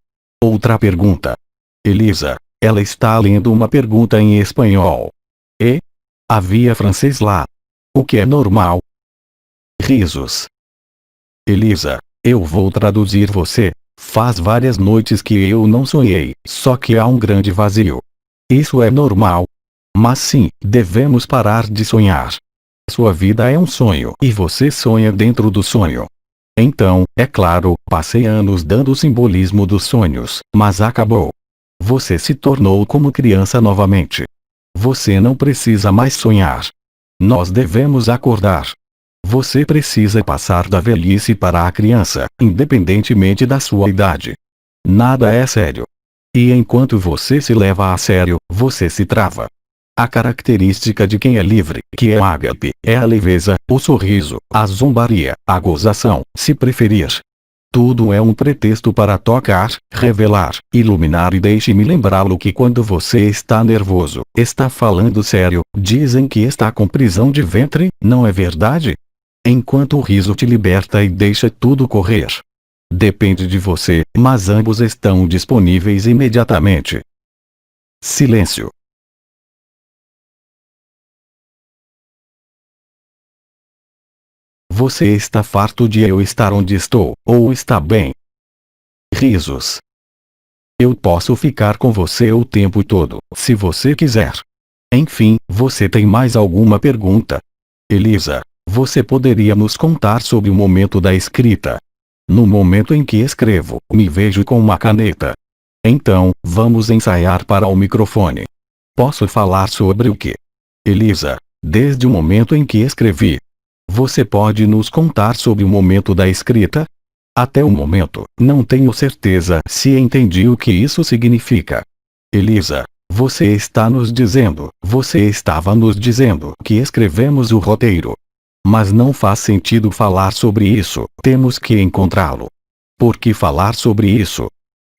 Outra pergunta. Elisa, ela está lendo uma pergunta em espanhol. E? Havia francês lá. O que é normal? Risos. Elisa, eu vou traduzir você. Faz várias noites que eu não sonhei, só que há um grande vazio. Isso é normal. Mas sim, devemos parar de sonhar. Sua vida é um sonho e você sonha dentro do sonho. Então, é claro, passei anos dando o simbolismo dos sonhos, mas acabou. Você se tornou como criança novamente. Você não precisa mais sonhar. Nós devemos acordar. Você precisa passar da velhice para a criança, independentemente da sua idade. Nada é sério. E enquanto você se leva a sério, você se trava. A característica de quem é livre, que é o ágape, é a leveza, o sorriso, a zombaria, a gozação, se preferir. Tudo é um pretexto para tocar, revelar, iluminar e deixe-me lembrá-lo que quando você está nervoso, está falando sério, dizem que está com prisão de ventre, não é verdade? Enquanto o riso te liberta e deixa tudo correr. Depende de você, mas ambos estão disponíveis imediatamente. Silêncio. Você está farto de eu estar onde estou, ou está bem? Risos. Eu posso ficar com você o tempo todo, se você quiser. Enfim, você tem mais alguma pergunta? Elisa, Você poderia nos contar sobre o momento da escrita? No momento em que escrevo, me vejo com uma caneta. Então, vamos ensaiar para o microfone. Posso falar sobre o que? Elisa, desde o momento em que escrevi. Você pode nos contar sobre o momento da escrita? Até o momento, não tenho certeza se entendi o que isso significa. Elisa, você estava nos dizendo que escrevemos o roteiro. Mas não faz sentido falar sobre isso, temos que encontrá-lo. Por que falar sobre isso?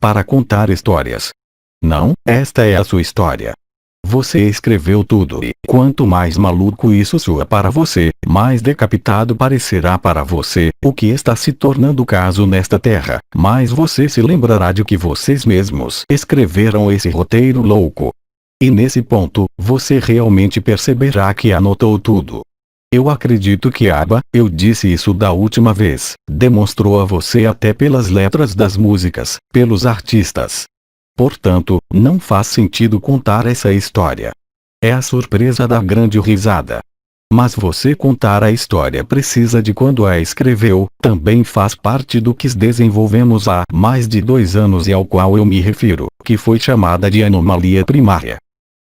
Para contar histórias. Não, esta é a sua história. Você escreveu tudo e, quanto mais maluco isso soa para você, mais decapitado parecerá para você, o que está se tornando o caso nesta terra, mais você se lembrará de que vocês mesmos escreveram esse roteiro louco. E nesse ponto, você realmente perceberá que anotou tudo. Eu acredito que eu disse isso da última vez, demonstrou a você até pelas letras das músicas, pelos artistas. Portanto, não faz sentido contar essa história. É a surpresa da grande risada. Mas você contar a história precisa de quando a escreveu, também faz parte do que desenvolvemos há mais de 2 anos e ao qual eu me refiro, que foi chamada de anomalia primária.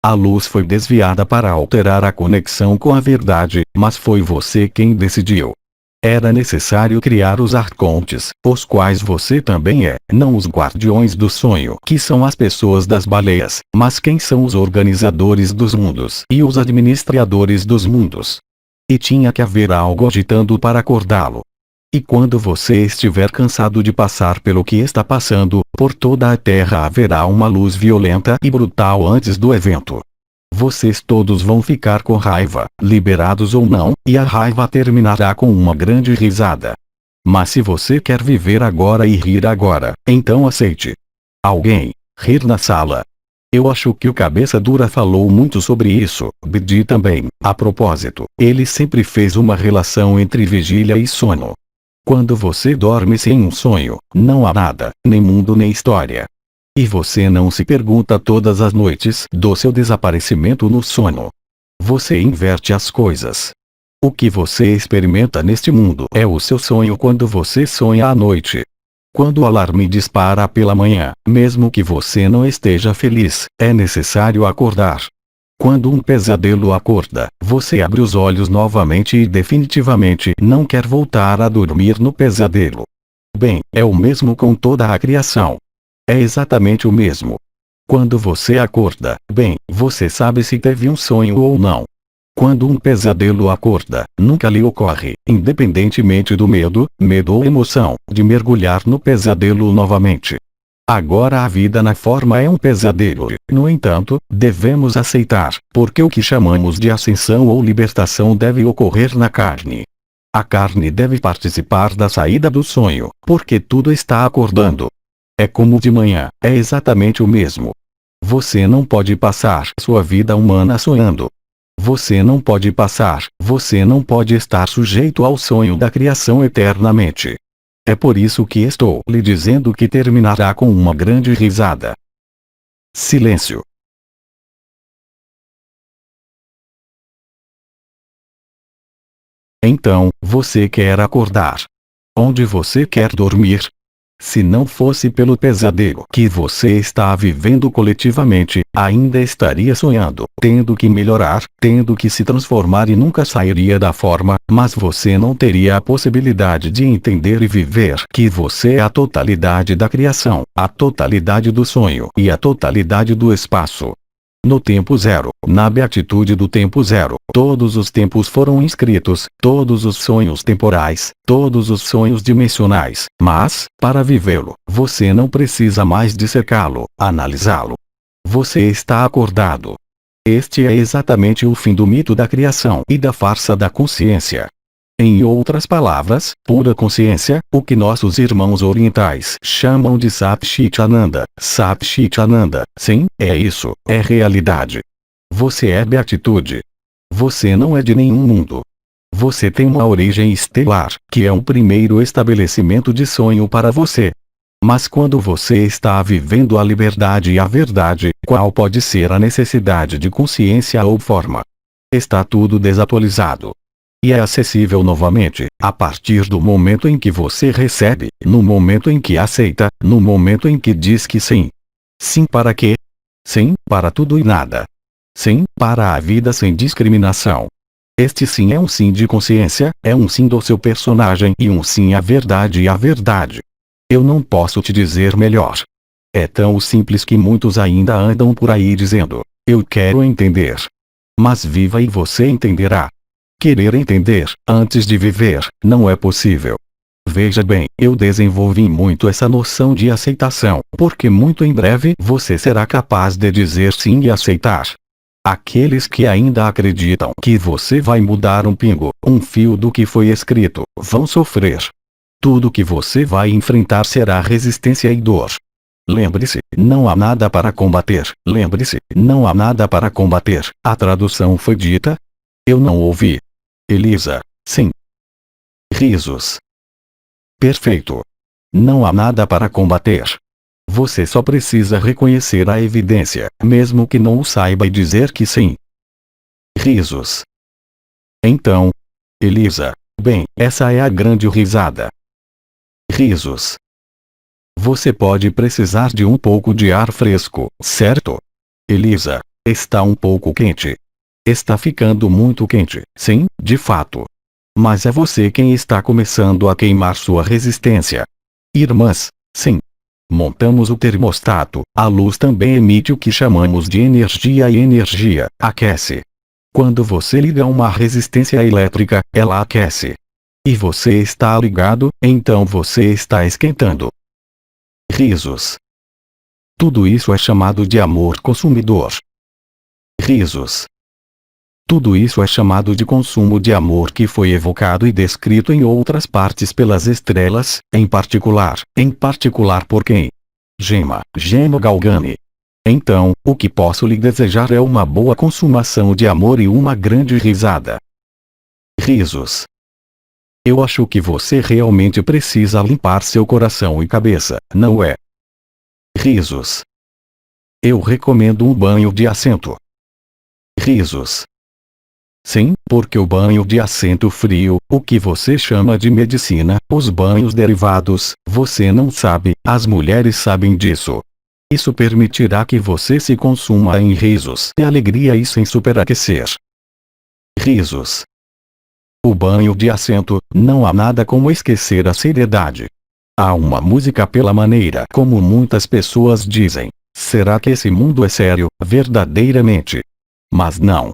A luz foi desviada para alterar a conexão com a verdade, mas foi você quem decidiu. Era necessário criar os arcontes, os quais você também é, não os guardiões do sonho, que são as pessoas das baleias, mas quem são os organizadores dos mundos e os administradores dos mundos. E tinha que haver algo agitando para acordá-lo. E quando você estiver cansado de passar pelo que está passando, por toda a Terra haverá uma luz violenta e brutal antes do evento. Vocês todos vão ficar com raiva, liberados ou não, e a raiva terminará com uma grande risada. Mas se você quer viver agora e rir agora, então aceite. Alguém, rir na sala. Eu acho que o Cabeça Dura falou muito sobre isso, Bidi também, a propósito, ele sempre fez uma relação entre vigília e sono. Quando você dorme sem um sonho, não há nada, nem mundo nem história. E você não se pergunta todas as noites do seu desaparecimento no sono. Você inverte as coisas. O que você experimenta neste mundo é o seu sonho quando você sonha à noite. Quando o alarme dispara pela manhã, mesmo que você não esteja feliz, é necessário acordar. Quando um pesadelo acorda, você abre os olhos novamente e definitivamente não quer voltar a dormir no pesadelo. Bem, é o mesmo com toda a criação. É exatamente o mesmo. Quando você acorda, bem, você sabe se teve um sonho ou não. Quando um pesadelo acorda, nunca lhe ocorre, independentemente do medo ou emoção, de mergulhar no pesadelo novamente. Agora a vida na forma é um pesadelo. No entanto, devemos aceitar, porque o que chamamos de ascensão ou libertação deve ocorrer na carne. A carne deve participar da saída do sonho, porque tudo está acordando. É como de manhã, é exatamente o mesmo. Você não pode passar sua vida humana sonhando. Você não pode estar sujeito ao sonho da criação eternamente. É por isso que estou lhe dizendo que terminará com uma grande risada. Silêncio. Então, você quer acordar. Onde você quer dormir? Se não fosse pelo pesadelo que você está vivendo coletivamente, ainda estaria sonhando, tendo que melhorar, tendo que se transformar e nunca sairia da forma, mas você não teria a possibilidade de entender e viver que você é a totalidade da criação, a totalidade do sonho e a totalidade do espaço. No tempo zero, na beatitude do tempo zero, todos os tempos foram inscritos, todos os sonhos temporais, todos os sonhos dimensionais, mas, para vivê-lo, você não precisa mais dissecá-lo, analisá-lo. Você está acordado. Este é exatamente o fim do mito da criação e da farsa da consciência. Em outras palavras, pura consciência, o que nossos irmãos orientais chamam de Satchitananda. Satchitananda, sim, é isso, é realidade. Você é beatitude. Você não é de nenhum mundo. Você tem uma origem estelar, que é um primeiro estabelecimento de sonho para você. Mas quando você está vivendo a liberdade e a verdade, qual pode ser a necessidade de consciência ou forma? Está tudo desatualizado. E é acessível novamente, a partir do momento em que você recebe, no momento em que aceita, no momento em que diz que sim. Sim para quê? Sim para tudo e nada. Sim para a vida sem discriminação. Este sim é um sim de consciência, é um sim do seu personagem e um sim à verdade e à verdade. Eu não posso te dizer melhor. É tão simples que muitos ainda andam por aí dizendo: eu quero entender. Mas viva e você entenderá. Querer entender, antes de viver, não é possível. Veja bem, eu desenvolvi muito essa noção de aceitação, porque muito em breve você será capaz de dizer sim e aceitar. Aqueles que ainda acreditam que você vai mudar um pingo, um fio do que foi escrito, vão sofrer. Tudo que você vai enfrentar será resistência e dor. Lembre-se, não há nada para combater. Lembre-se, não há nada para combater. A tradução foi dita? Eu não ouvi. Elisa, sim. Risos. Perfeito. Não há nada para combater. Você só precisa reconhecer a evidência, mesmo que não o saiba, e dizer que sim. Risos. Então, Elisa, bem, essa é a grande risada. Risos. Você pode precisar de um pouco de ar fresco, certo? Elisa, está um pouco quente. Está ficando muito quente, sim, de fato. Mas é você quem está começando a queimar sua resistência. Irmãs, sim. Montamos o termostato, a luz também emite o que chamamos de energia e energia aquece. Quando você liga uma resistência elétrica, ela aquece. E você está ligado, então você está esquentando. Risos. Tudo isso é chamado de amor consumidor. Risos. Tudo isso é chamado de consumo de amor, que foi evocado e descrito em outras partes pelas estrelas, em particular por quem? Gema Galgani. Então, o que posso lhe desejar é uma boa consumação de amor e uma grande risada. Risos. Eu acho que você realmente precisa limpar seu coração e cabeça, não é? Risos. Eu recomendo um banho de assento. Risos. Sim, porque o banho de assento frio, o que você chama de medicina, os banhos derivados, você não sabe, as mulheres sabem disso. Isso permitirá que você se consuma em risos e alegria e sem superaquecer. Risos. O banho de assento, não há nada como esquecer a seriedade. Há uma música pela maneira como muitas pessoas dizem: será que esse mundo é sério, verdadeiramente? Mas não.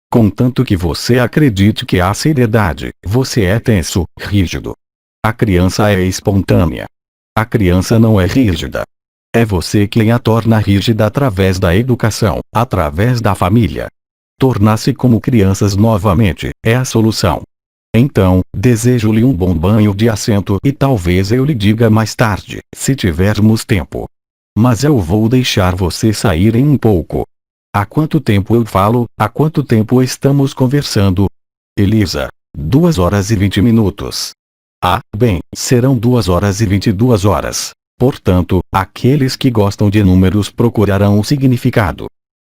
Contanto que você acredite que há seriedade, você é tenso, rígido. A criança é espontânea. A criança não é rígida. É você quem a torna rígida através da educação, através da família. Tornar-se como crianças novamente, é a solução. Então, desejo-lhe um bom banho de assento e talvez eu lhe diga mais tarde, se tivermos tempo. Mas eu vou deixar você sair em um pouco. Há quanto tempo eu falo? Há quanto tempo estamos conversando? Elisa, 2 horas e 20 minutos. Ah, bem, serão 2 horas e 22 horas. Portanto, aqueles que gostam de números procurarão o significado.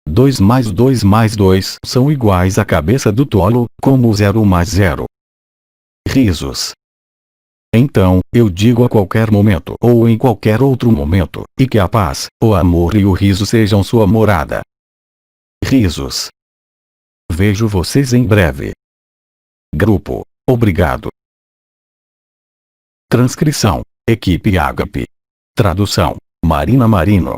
2 mais 2 mais 2 são iguais à cabeça do tolo, como 0 mais 0. Risos. Então, eu digo a qualquer momento ou em qualquer outro momento, e que a paz, o amor e o riso sejam sua morada. Risos. Vejo vocês em breve. Grupo, obrigado. Transcrição, Equipe Ágape. Tradução, Marina Marino.